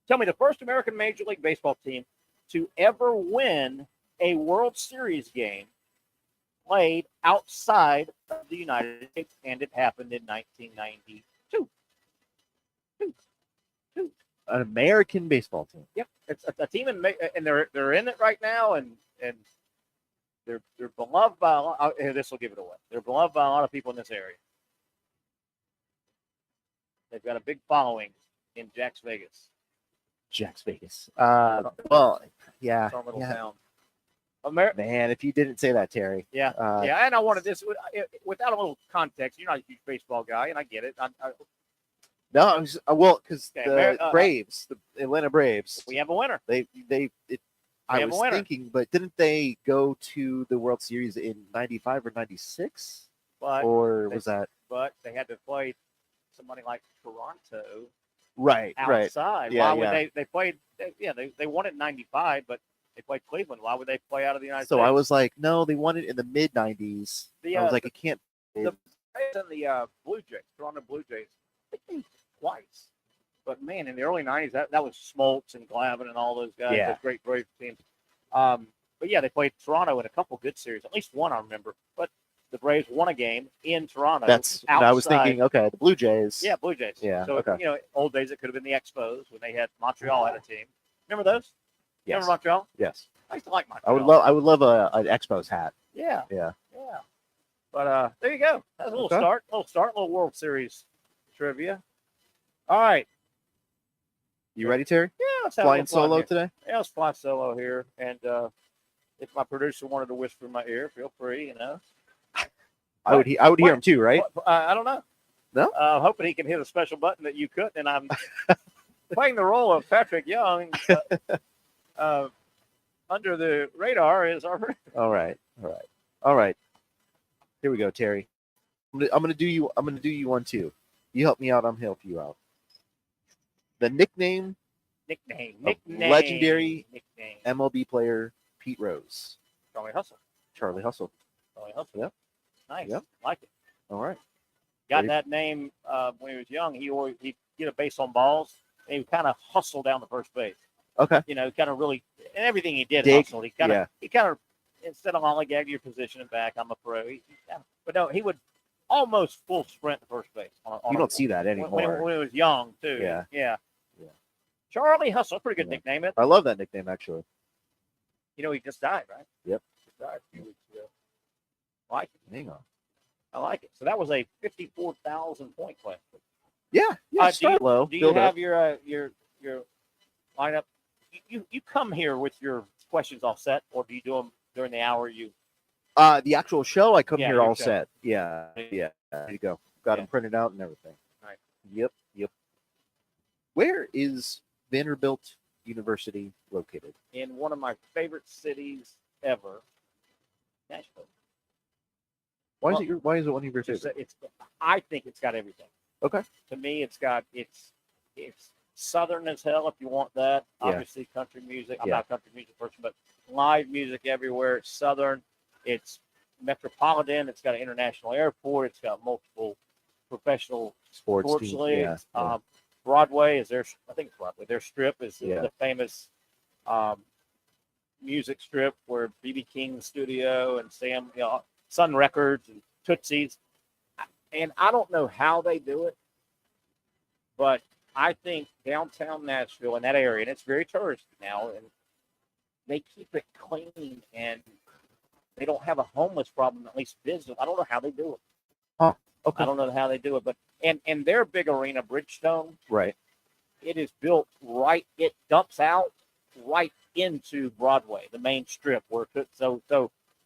Tell me the first American Major League Baseball team to ever win a World Series game played outside of the United States, and it happened in 1992. An American baseball team. Yep, it's a team, and they're in it right now, and they're beloved by a lot. This will give it away. They're beloved by a lot of people in this area. They've got a big following in Jax Vegas. Jax Vegas. Well, yeah. It's our little yeah. town. Man, if you didn't say that, Terry. Yeah, and I wanted this without a little context. You're not a huge baseball guy, and I get it. No, because Okay, the Braves, the Atlanta Braves. We have a winner. I have a was winner. thinking, but didn't they go to the World Series in '95 or '96? But Was that? But they had to play somebody like Toronto. Right. Outside. Yeah, Why would they played? They won it in '95, but they played Cleveland. Why would they play out of the United States? So I was like, no, they won it in the mid '90s. I was like, it can't. The Blue Jays, Toronto Blue Jays, they came twice. But man, in the early '90s, that was Smoltz and Glavine and all those guys. Yeah. Those great Braves teams. But yeah, they played Toronto in a couple good series, at least one I remember. But the Braves won a game in Toronto. That's what I was thinking. Okay, the Blue Jays. Yeah, Blue Jays. Yeah. So okay. Old days it could have been the Expos when they had Montreal had a team. Remember those? Yes. Remember Montreal? Yes. I used to like Montreal. I would love an Expos hat. Yeah. Yeah. Yeah. But there you go. That's a little start. Little World Series trivia. All right. You ready, Terry? Yeah, let's have flying a little fun solo here. today. Yeah, let's fly solo here. And if my producer wanted to whisper in my ear, feel free. I would hear him too, right? I don't know. No. Hoping he can hit a special button that you couldn't. And I'm playing the role of Patrick Young. Under the radar is our. All right. Here we go, Terry. I'm gonna do you one too. You help me out. I'm help you out. The nickname. Legendary nickname. MLB player Pete Rose. Charlie Hustle. Yep. Nice. Yep. Like it. All right. Got that name when he was young. He'd get a base on balls, and he would kind of hustle down the first base. Okay. Kind of really, and everything he did hustle. He kind of instead of lollygag your position and back, I'm a pro. But no, he would almost full sprint the first base. You don't see that anymore. When he was young too. Yeah. Charlie Hustle, pretty good nickname. I love that nickname actually. He just died, right? Yep. Just died a few weeks ago. I like it. Hang on. I like it. So that was a 54,000 point question. Yeah. Start low. Do you have your lineup? You come here with your questions all set, or do you do them during the hour? The actual show, I come here all show. set. Yeah. There you go. Got them printed out and everything. Right. Yep. Where is Vanderbilt University located? In one of my favorite cities ever, Nashville. Why is it one of your favorites? I think it's got everything. Okay. To me, it's southern as hell if you want that. Yeah. Obviously, country music. I'm not a country music person, but live music everywhere. It's southern. It's metropolitan. It's got an international airport. It's got multiple professional sports leagues. Yeah. Broadway is their. I think it's Broadway. Their strip is Yeah. the famous music strip where B.B. King's studio and Sun Records and Tootsie's. And I don't know how they do it, but I think downtown Nashville in that area, and it's very touristy now, and they keep it clean and they don't have a homeless problem, at least business. I don't know how they do it. Huh. Okay. I don't know how they do it, but and their big arena, Bridgestone, Right. it is built right. It dumps out right into Broadway, the main strip, where so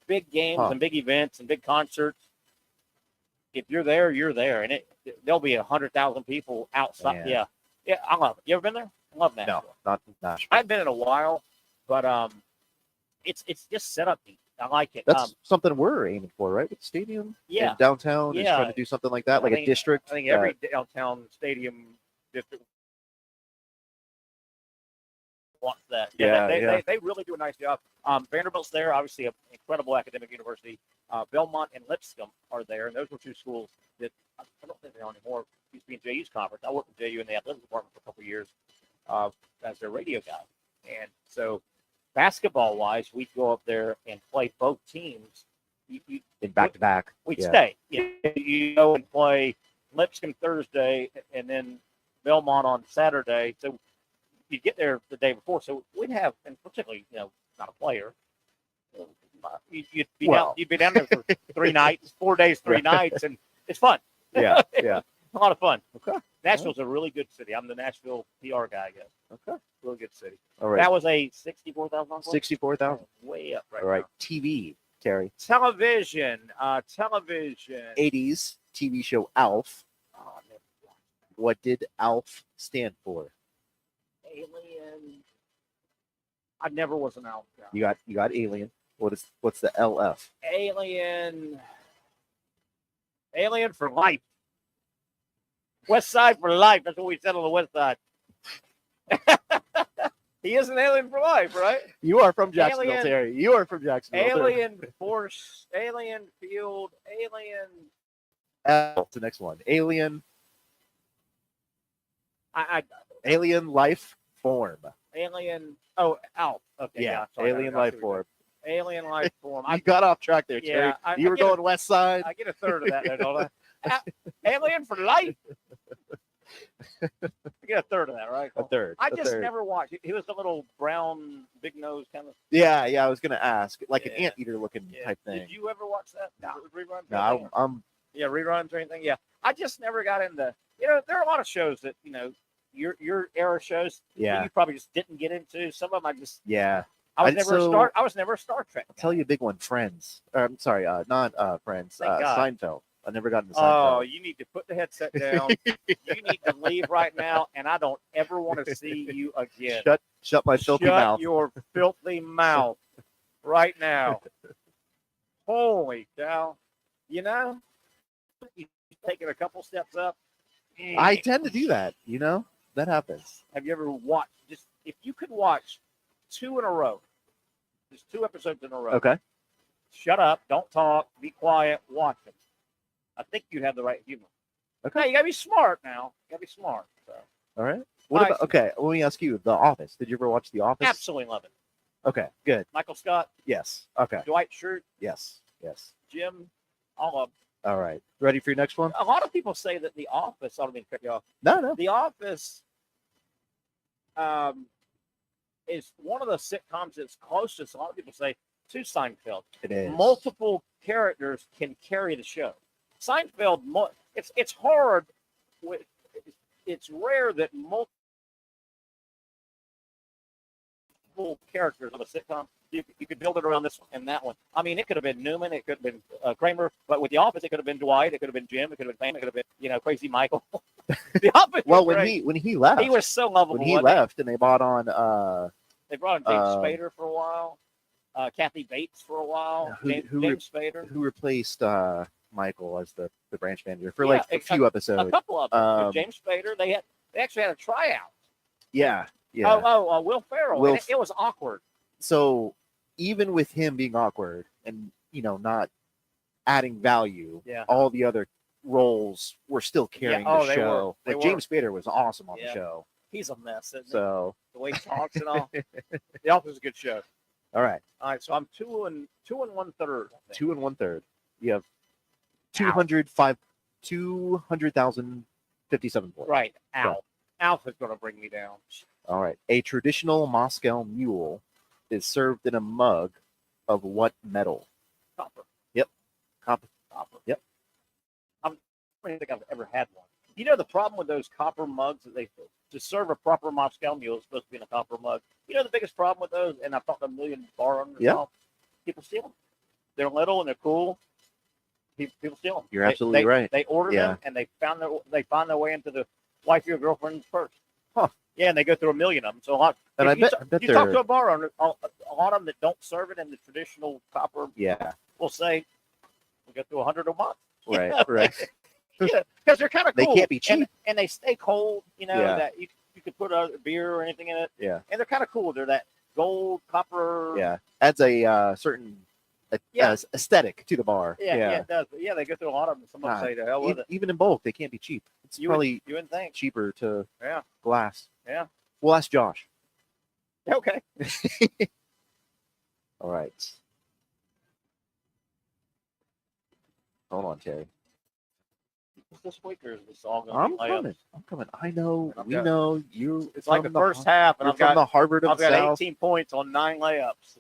big games and big events and big concerts. If you're there, you're there, and there'll be 100,000 people outside. Yeah. Yeah, I love it. You ever been there? I love Nashville. No, not Nashville. I haven't been in a while, but it's just set up neat. I like it. That's something we're aiming for, right? With the stadium, Yeah. and downtown, is trying to do something like that, like a district. I think every downtown stadium district wants that. They really do a nice job. Vanderbilt's there, obviously an incredible academic university. Belmont and Lipscomb are there, and those were two schools that I don't think they are anymore. Used to be in JU's conference. I worked with JU in the athletics department for a couple of years as their radio guy, and so basketball-wise, we'd go up there and play both teams. In back-to-back. We'd stay. You go and play Lipscomb Thursday and then Belmont on Saturday. So you'd get there the day before. So we'd have, and particularly, not a player, you'd be down there for 3 nights, 4 days, 3 nights, and it's fun. Yeah. A lot of fun. Okay. Nashville's a really good city. I'm the Nashville PR guy, I guess. Okay. Really good city. All right. That was a 64,000. 64,000. Way up right All right. now. TV, Terry. Television. 80s TV show Alf. Oh, What did Alf stand for? Alien. I never was an Alf guy. You got Alien. What's the LF? Alien for life. West Side for life. That's what we said on the West Side. He is an alien for life, right? You are from Jacksonville, Terry. You are from Jacksonville. Alien Force, Alien Field, Alien. That's the next one. Alien. Alien life form. Alien. Oh, Alf. Okay. Yeah. Sorry, Alien life form. Alien life form. I got off track there, Terry. Yeah, You were going west side. I get a third of that, there, don't I? Alien for life. I get a third of that, right? A third. I a just third. never watched. He was the little brown, big nose kind of. Yeah, I was gonna ask, like an Yeah. anteater looking type thing. Did you ever watch that? No. Reruns? No, I'm Yeah, reruns or anything. Yeah, I just never got into. There are a lot of shows that your era shows. Yeah. You probably just didn't get into. Some of them I just. yeah. I was never a Star Trek. I'll tell you a big one, Friends. I'm sorry, not Friends. Thank God. Seinfeld. I never got into Seinfeld. Oh, you need to put the headset down. You need to leave right now, and I don't ever want to see you again. Shut my filthy Shut mouth. your filthy mouth right now. Holy cow. You've taken a couple steps up. I tend to do that. That happens. Have you ever watched, if you could watch 2 in a row, just 2 episodes in a row. Okay. Shut up, don't talk, be quiet, watch them. I think you'd have the right humor. Okay. Now, you gotta be smart now. You gotta be smart. So. All right. What about? Okay. Let me ask you. The Office. Did you ever watch The Office? Absolutely love it. Okay. Good. Michael Scott, Yes. Okay. Dwight Schrute, Yes. Yes. Jim, all of them. All right. Ready for your next one? A lot of people say that The Office, I don't mean to cut you off. No. The Office is one of the sitcoms that's closest, a lot of people say, to Seinfeld. It is. Multiple characters can carry the show. Seinfeld, it's hard. It's rare that multiple characters of a sitcom, you could build it around this one and that one. I mean, it could have been Newman, it could have been Kramer, but with The Office, it could have been Dwight, it could have been Jim, it could have been Pam, it could have been Crazy Michael. The Office. Well, was when great. he left, he was so lovable. when he wasn't left, and they brought on they brought in James Spader for a while, Kathy Bates for a while, James Spader. who replaced Michael as the branch manager for Yeah, like a few episodes. A couple of them. James Spader. They actually had a tryout. Yeah. Yeah. Will Ferrell. Will And it was awkward. So even with him being awkward and not adding value, Yeah. all the other roles were still carrying Yeah, the they show. were. They Like James Spader was awesome on the Yeah. show. He's a mess, isn't he? So The way he talks and all. The Office is a good show. all right, All right, so I'm 2 and 1/3. I think. 2 1/3. You have 200,057 points. Right. So, Ow. Alpha's going to bring me down. all right. A traditional Moscow mule is served in a mug of what metal? Copper. Yep. Copper. Yep. I don't think I've ever had one. The problem with those copper mugs that to serve a proper Moscow mule is supposed to be in a copper mug. The biggest problem with those, and I've talked to a million bar owners. Yeah. People steal them. They're little and they're cool. People steal them. You're absolutely right. They order Yeah. them and they find their way into the wife or girlfriend's purse. Huh. Yeah, and they go through a million of them. So a lot. And if I you bet you talk they're- to a bar owner, a lot of them that don't serve it in the traditional copper Yeah. will say, "We go through 100 a month." Right. Right. Because they're kind of They cool. can't be cheap. and they stay cold. Yeah. That you could put a beer or anything in it, Yeah. and they're kind of cool. They're that gold copper. Yeah. Adds a certain Yeah. aesthetic to the bar. Yeah, it does. But yeah, they go through a lot of them. Some of them God, say to hell with it. Even in bulk, they can't be cheap. It's You probably wouldn't think. cheaper to Yeah. glass. Yeah. We'll ask Josh. Okay. All right. Hold on, Terry. Is this week or is this all going I'm to be coming. I'm coming. I know. I've We got- know you. It's like the from first half, and you're I've from got the Harvard of I've the got South. 18 points on 9 layups.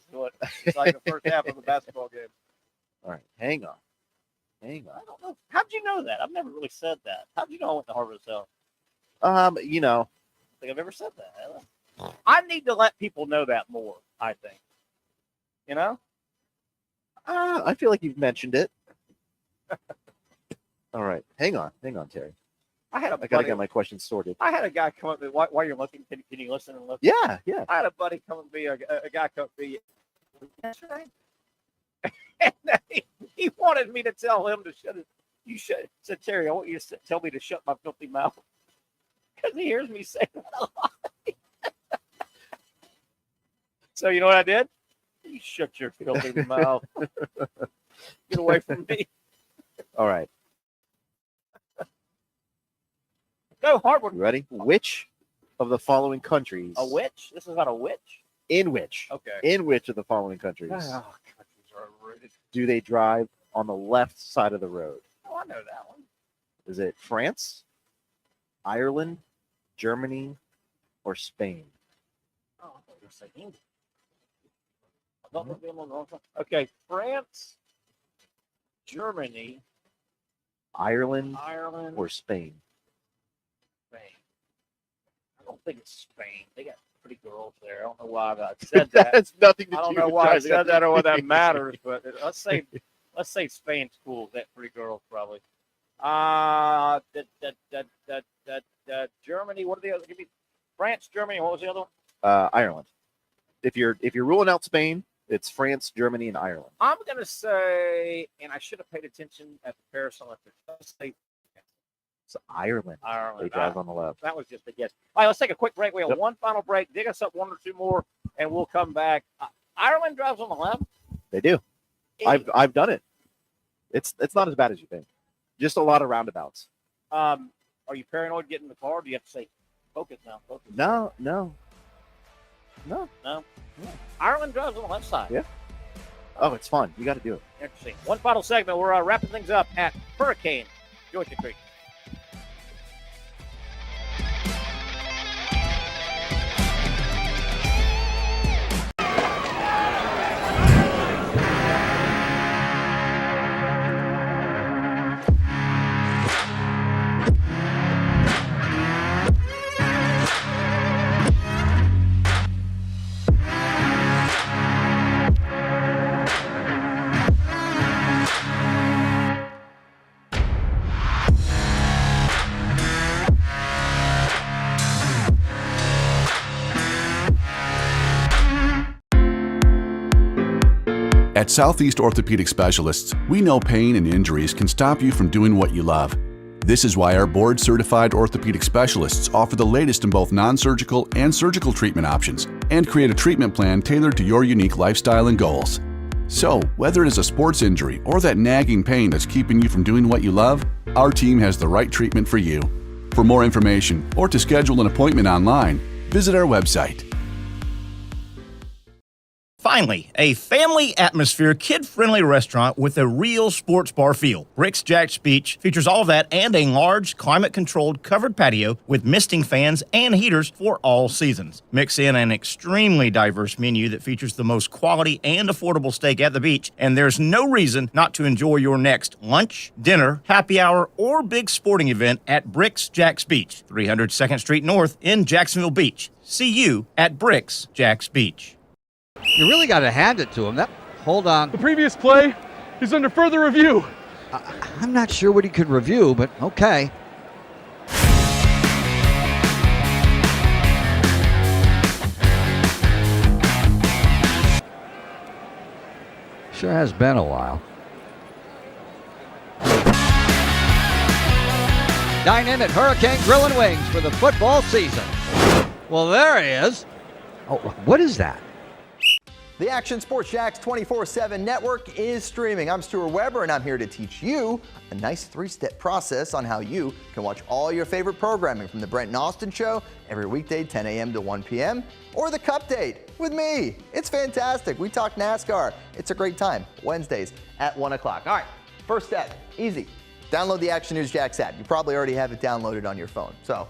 It's like the first half of the basketball game. All right. Hang on. Hang on. I don't know. How'd you know that? I've never really said that. How'd you know I went to Harvard South? You I don't think I've ever said that. I need to let people know that more, I think. I feel like you've mentioned it. All right. Hang on, Terry. I had a I gotta buddy, get my questions sorted. I had a guy come up to me while you're looking. Can you listen and look? Yeah, yeah. I had a buddy come up to me, a guy come up to me yesterday. And he wanted me to tell him to shut it. Said, Terry, I want you to tell me to shut my filthy mouth. Because he hears me say that a lot. So you know what I did? You shut your filthy mouth. Get away from me. All right. Go, Harvard. You ready? Which of the following countries? A witch? This is not a witch? In which of the following countries do they drive on the left side of the road? Oh, I know that one. Is it France, Ireland, Germany, or Spain? Oh, I thought you were saying England. Okay, France, Germany, Ireland, Ireland, or Spain? Spain. I don't think it's Spain. They got pretty girls there. I don't know why I said that. That's nothing to I don't do know with why I driving said on that or what the that matters, but let's say Spain's cool. That pretty girls probably. Germany. What are the other? Give me France, Germany. What was the other one? Ireland. If you're ruling out Spain, it's France, Germany, and Ireland. I'm gonna say, and I should have paid attention at the Paris Olympics. Let's say It's Ireland. Ireland. They drive on the left. That was just a guess. All right, let's take a quick break. We have Yep. one final break. Dig us up one or two more, and we'll come back. Ireland drives on the left. They do. I've done it. It's not as bad as you think. Just a lot of roundabouts. Are you paranoid getting in the car? Or do you have to say, focus now? Focus. No. Ireland drives on the left side. Yeah. Oh, it's fun. You got to do it. Interesting. One final segment. We're wrapping things up at Hurricane Julington Creek. At Southeast Orthopedic Specialists, we know pain and injuries can stop you from doing what you love. This is why our board-certified orthopedic specialists offer the latest in both non-surgical and surgical treatment options and create a treatment plan tailored to your unique lifestyle and goals. So, whether it is a sports injury or that nagging pain that's keeping you from doing what you love, our team has the right treatment for you. For more information or to schedule an appointment online, visit our website. Finally, a family atmosphere, kid-friendly restaurant with a real sports bar feel. Bricks Jack's Beach features all of that and a large, climate-controlled covered patio with misting fans and heaters for all seasons. Mix in an extremely diverse menu that features the most quality and affordable steak at the beach, and there's no reason not to enjoy your next lunch, dinner, happy hour, or big sporting event at Bricks Jack's Beach, 300 2nd Street North in Jacksonville Beach. See you at Bricks Jack's Beach. You really got to hand it to him. Hold on. The previous play is under further review. I'm not sure what he could review, but okay. Sure has been a while. Dine in at Hurricane Grill and Wings for the football season. Well, there he is. Oh, what is that? The Action Sports Jacks 24/7 network is streaming. I'm Stuart Weber, and I'm here to teach you a nice three-step process on how you can watch all your favorite programming from the Brent and Austin Show every weekday 10 a.m. to 1 p.m. or the Cup Date with me. It's fantastic. We talk NASCAR. It's a great time. Wednesdays at 1 o'clock. All right, first step, easy. Download the Action News Jacks app. You probably already have it downloaded on your phone, so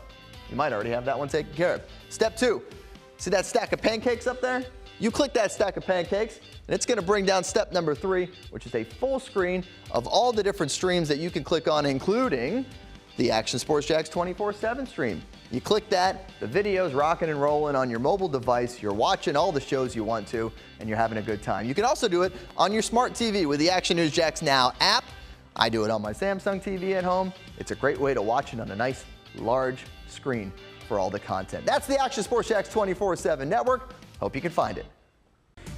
you might already have that one taken care of. Step 2, see that stack of pancakes up there? You click that stack of pancakes, and it's going to bring down step number 3, which is a full screen of all the different streams that you can click on, including the Action Sports Jacks 24/7 stream. You click that, the video's rocking and rolling on your mobile device. You're watching all the shows you want to, and you're having a good time. You can also do it on your smart TV with the Action News Jacks Now app. I do it on my Samsung TV at home. It's a great way to watch it on a nice, large screen for all the content. That's the Action Sports Jacks 24/7 network. Hope you can find it.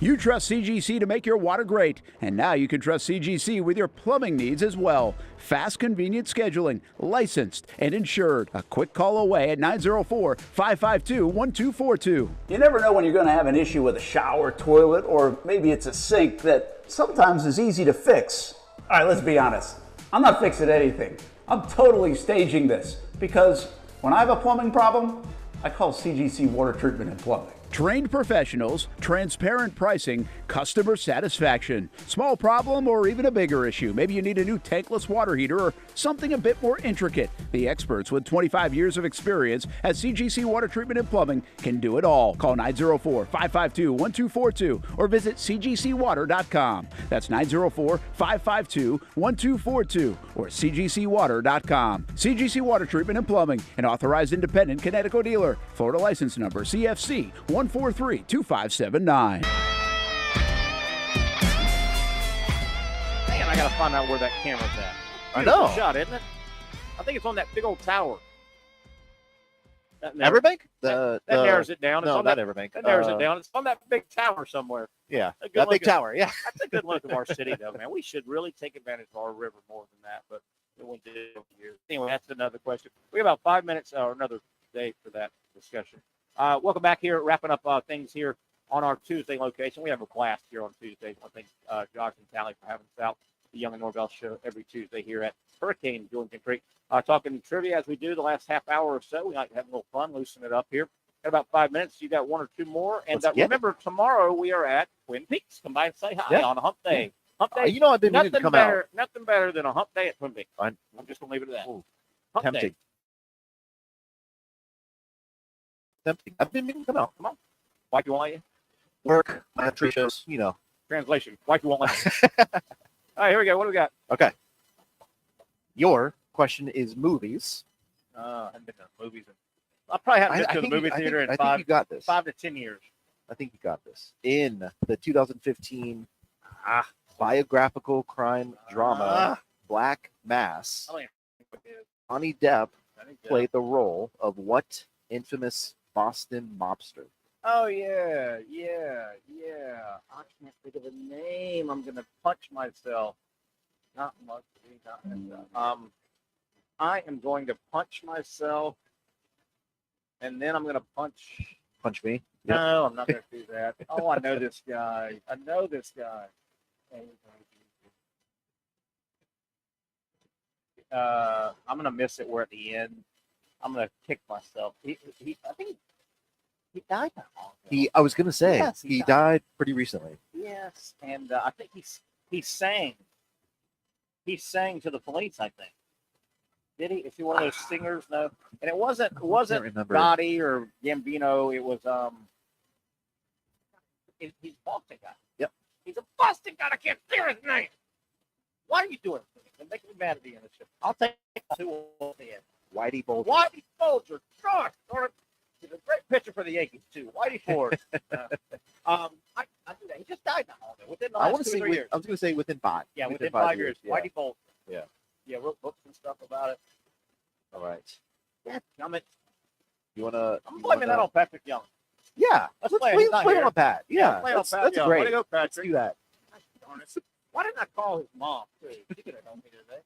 You trust CGC to make your water great, and now you can trust CGC with your plumbing needs as well. Fast, convenient scheduling, licensed and insured. A quick call away at 904-552-1242. You never know when you're going to have an issue with a shower, toilet, or maybe it's a sink that sometimes is easy to fix. All right, let's be honest. I'm not fixing anything. I'm totally staging this because when I have a plumbing problem, I call CGC Water Treatment and Plumbing. Trained professionals, transparent pricing, customer satisfaction. Small problem or even a bigger issue. Maybe you need a new tankless water heater or something a bit more intricate. The experts with 25 years of experience at CGC Water Treatment and Plumbing can do it all. Call 904-552-1242 or visit cgcwater.com. That's 904-552-1242 or cgcwater.com. CGC Water Treatment and Plumbing, an authorized independent Connecticut dealer. Florida license number CFC 1432579. Man, I gotta find out where that camera's at. I know. Beautiful shot, isn't it? I think it's on that big old tower. Everbank? That narrows it down. It's No, on not that, Everbank. That narrows it down. It's on that big tower somewhere. Yeah, A good that big look at- tower. Yeah. That's a good look of our city, though, man. We should really take advantage of our river more than that, but it won't do it over years. Anyway, that's another question. We have about 5 minutes or another day for that discussion. Welcome back here, wrapping up things here on our Tuesday location. We have a blast here on Tuesdays. I thank Josh and Tally for having us out, the Young and Norvelle show every Tuesday here at Wings-Julington Creek. Talking trivia as we do the last half hour or so. We like to have a little fun, loosen it up here. Got about 5 minutes. You got one or two more. And remember, tomorrow we are at Twin Peaks. Come by and say hi on a hump day. Hump day. You know, I've been meaning to come out. Nothing better than a hump day at Twin Peaks. I'm just going to leave it at that. Ooh, Hump tempting. day. Tempting. I've been meaning to come out. Come on. Wife, you won't let you? Work, my three shows, you know. Translation. Wife, you won't let you. All right, here we go. What do we got? Okay. Your question is movies. I haven't been to movies. I probably haven't been to the movie theater in I think you got this. 5 to 10 years. I think you got this. In the 2015 biographical crime drama Black Mass, Johnny Depp played the role of what infamous Boston mobster? Oh, yeah. I can't think of a name. I'm going to punch myself. Not much. I am going to punch myself, and then I'm going to punch. Punch me? No, I'm not going to do that. Oh, I know this guy. I'm going to miss it. We're at the end. I'm going to kick myself. I think he died that long ago. I was going to say, Yes, he died pretty recently. Yes, and I think he sang. He sang to the police, I think. Did he? Is he one of those singers? No. And it wasn't remember. Gotti or Gambino. It was he's a Boston guy. Yep. He's a Boston guy. I can't hear his name. Why are you doing it? It makes me mad at the end of the show. I'll take two at the end. Whitey Bulger. Whitey Bulger. Gosh, darn it. He's a great pitcher for the Yankees too. Whitey Ford. I do that. He just died now. Within the last 2 or 3 years. I was going to say within 5. Yeah, within 5 years. Yeah. Whitey Bulger. Yeah. Yeah, wrote books and stuff about it. All right. Yeah, I'm blaming that on Patric Young. Yeah. Let's play on Pat. Yeah. That's That's great. great. Way to go, Patrick. Let's do that. Darn it. Why didn't I call his mom? Too? She could have known me today.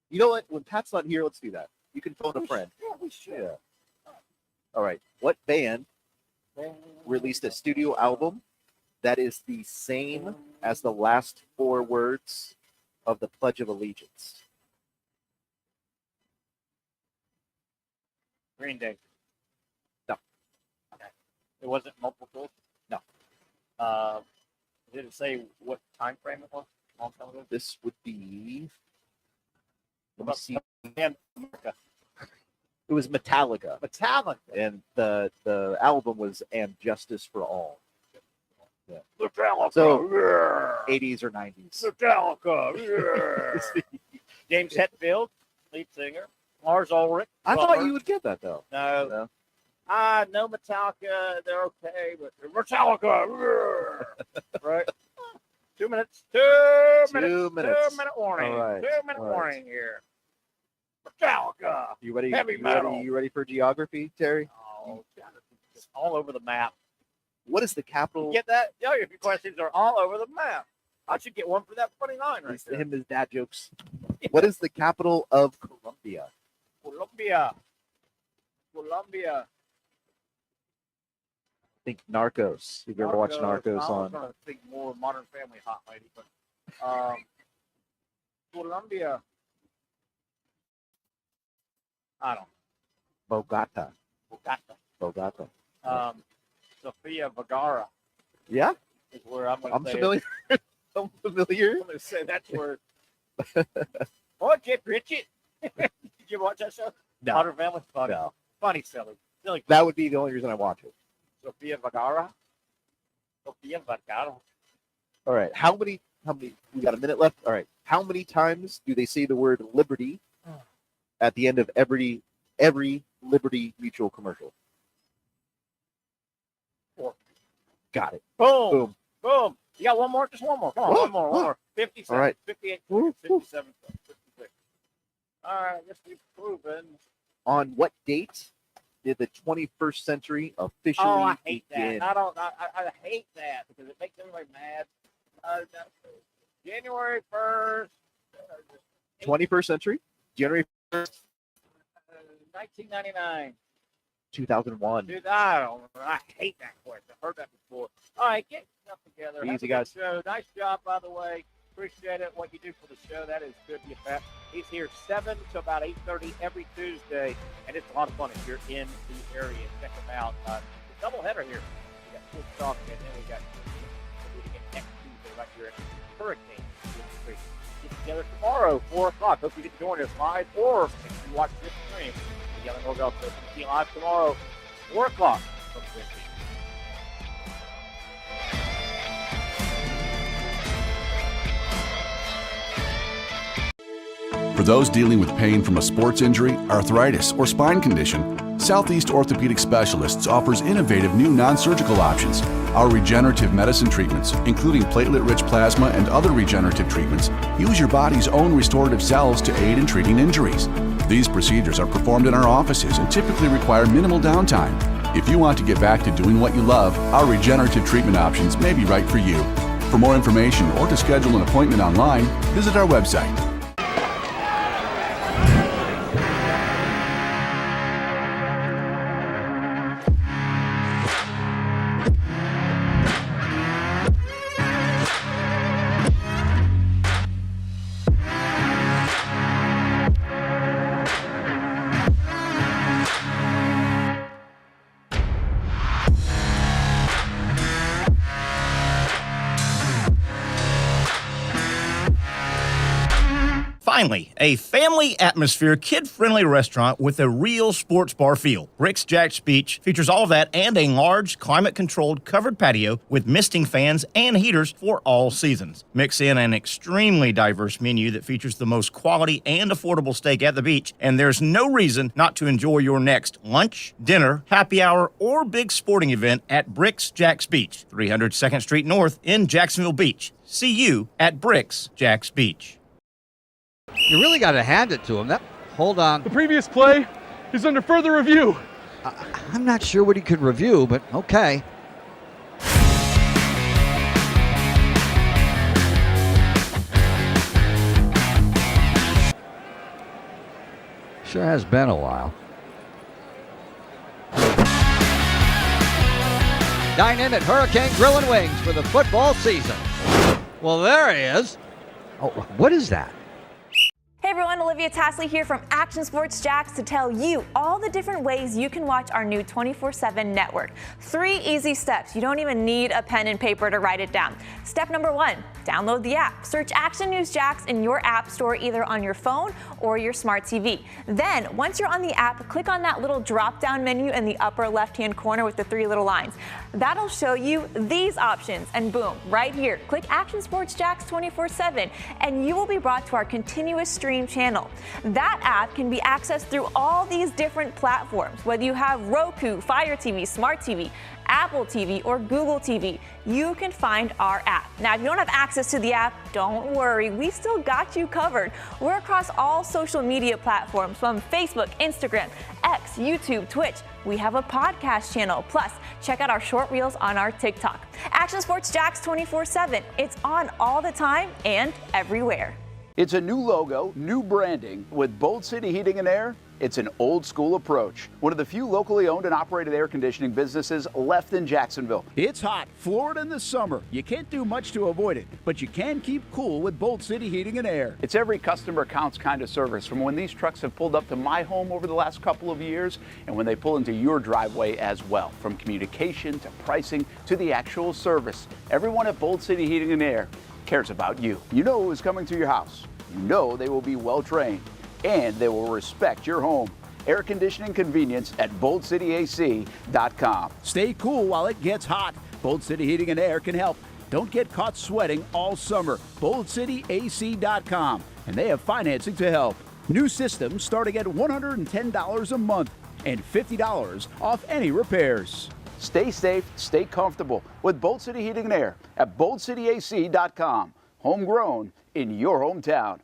You know what? When Pat's not here, let's do that. You can phone a friend. Yeah, we should. Yeah. All right. What band released a studio album that is the same as the last 4 words of the Pledge of Allegiance? Green Day. No. Okay. It wasn't multiple choice? No. Did it say what time frame it was? Long time ago? This would be. Let me About see. America. It was Metallica. Metallica. And the album was And Justice for All. Yeah. Metallica. So, yeah. 80s or 90s. Metallica. Yeah. James Hetfield, lead singer. Lars Ulrich. I thought you would get that, though. No. No Metallica. They're okay, but Metallica. Yeah. Right? 2 minutes. 2 minutes. 2 minutes. 2 minute warning. All right. 2 minute warning here. Metallica. You ready? Heavy metal. You ready for geography, Terry? Oh, it's all over the map. What is the capital? You get that? Yeah, your questions are all over the map. I should get one for that 29 right there. Him his dad jokes. What is the capital of Colombia? Colombia. I think Narcos. You've ever watched Narcos I was on? trying to think more Modern Family hot lady, but Colombia. I don't know. Bogota. Bogota. Bogota. Sofia Vergara Yeah, is where I'm going to I'm say. familiar. I'm familiar. I'm going to say that's where. Oh, Jeff Pritchett. Did you watch that show? No. Potter Family? Funny. No. Funny, silly. That would be the only reason I watch it. Sofia Vergara. Sofia Vergara. All right. How many? We got a minute left. All right. How many times do they say the word liberty at the end of every Liberty Mutual commercial? 4. Got it. Boom. Boom. Boom. You got one more? Just one more. Come on, one more. 57. All right. 58. 57. 56. All right. I guess we've proven. On what date did the 21st century officially Oh, I hate begin? that. I hate that because it makes everybody mad. January 1st. 21st century? January 1st, 1999. 2001. Dude, I hate that question. I've heard that before. All right, get yourself together. Have Easy, a good guys. Show. Nice job, by the way. Appreciate it. What you do for the show, that is good. You bet. He's here 7 to about 8:30 every Tuesday, and it's a lot of fun if you're in the area. Check him out. The doubleheader here. We got Sports Talk, and then we got next Tuesday right here at Hurricane. Get together tomorrow, 4 o'clock. Hope you get to join us live, or if you watch this stream, the Yellow Norvelle Show will be live tomorrow, 4 o'clock. For those dealing with pain from a sports injury, arthritis, or spine condition, Southeast Orthopedic Specialists offers innovative new non-surgical options. Our regenerative medicine treatments, including platelet-rich plasma and other regenerative treatments, use your body's own restorative cells to aid in treating injuries. These procedures are performed in our offices and typically require minimal downtime. If you want to get back to doing what you love, our regenerative treatment options may be right for you. For more information or to schedule an appointment online, visit our website. Finally, a family atmosphere, kid-friendly restaurant with a real sports bar feel. Rick's Jack's Beach features all of that and a large, climate-controlled covered patio with misting fans and heaters for all seasons. Mix in an extremely diverse menu that features the most quality and affordable steak at the beach, and there's no reason not to enjoy your next lunch, dinner, happy hour, or big sporting event at Rick's Jack's Beach, 300 2nd Street North in Jacksonville Beach. See you at Rick's Jack's Beach. You really got to hand it to him. Hold on. The previous play is under further review. I'm not sure what he could review, but okay. Sure has been a while. Dine in at Hurricane Grill and Wings for the football season. Well, there he is. Oh, what is that? Hey everyone, Olivia Tasley here from Action Sports Jacks to tell you all the different ways you can watch our new 24/7 network. 3 easy steps. You don't even need a pen and paper to write it down. Step number 1, download the app. Search Action News Jacks in your app store either on your phone or your smart TV. Then, once you're on the app, click on that little drop-down menu in the upper left-hand corner with the 3 little lines. That'll show you these options, and boom, right here, click Action Sports Jacks 24/7, and you will be brought to our continuous stream channel. That app can be accessed through all these different platforms, whether you have Roku, Fire TV, Smart TV, Apple TV, or Google TV. You can find our app. Now, if you don't have access to the app, don't worry, we still got you covered. We're across all social media platforms from Facebook, Instagram, X, YouTube, Twitch. We have a podcast channel. Plus, check out our short reels on our TikTok. Action Sports Jacks 24/7. It's on all the time and everywhere. It's a new logo, new branding with Bold City Heating and Air. It's an old school approach. One of the few locally owned and operated air conditioning businesses left in Jacksonville. It's hot, Florida in the summer. You can't do much to avoid it, but you can keep cool with Bolt City Heating and Air. It's every customer counts kind of service, from when these trucks have pulled up to my home over the last couple of years and when they pull into your driveway as well. From communication to pricing to the actual service, everyone at Bolt City Heating and Air cares about you. You know who's coming to your house. You know they will be well trained. And they will respect your home. Air conditioning convenience at BoltCityAC.com. Stay cool while it gets hot. Bolt City Heating and Air can help. Don't get caught sweating all summer. BoltCityAC.com. And they have financing to help. New systems starting at $110 a month and $50 off any repairs. Stay safe, stay comfortable with Bolt City Heating and Air at BoltCityAC.com. Homegrown in your hometown.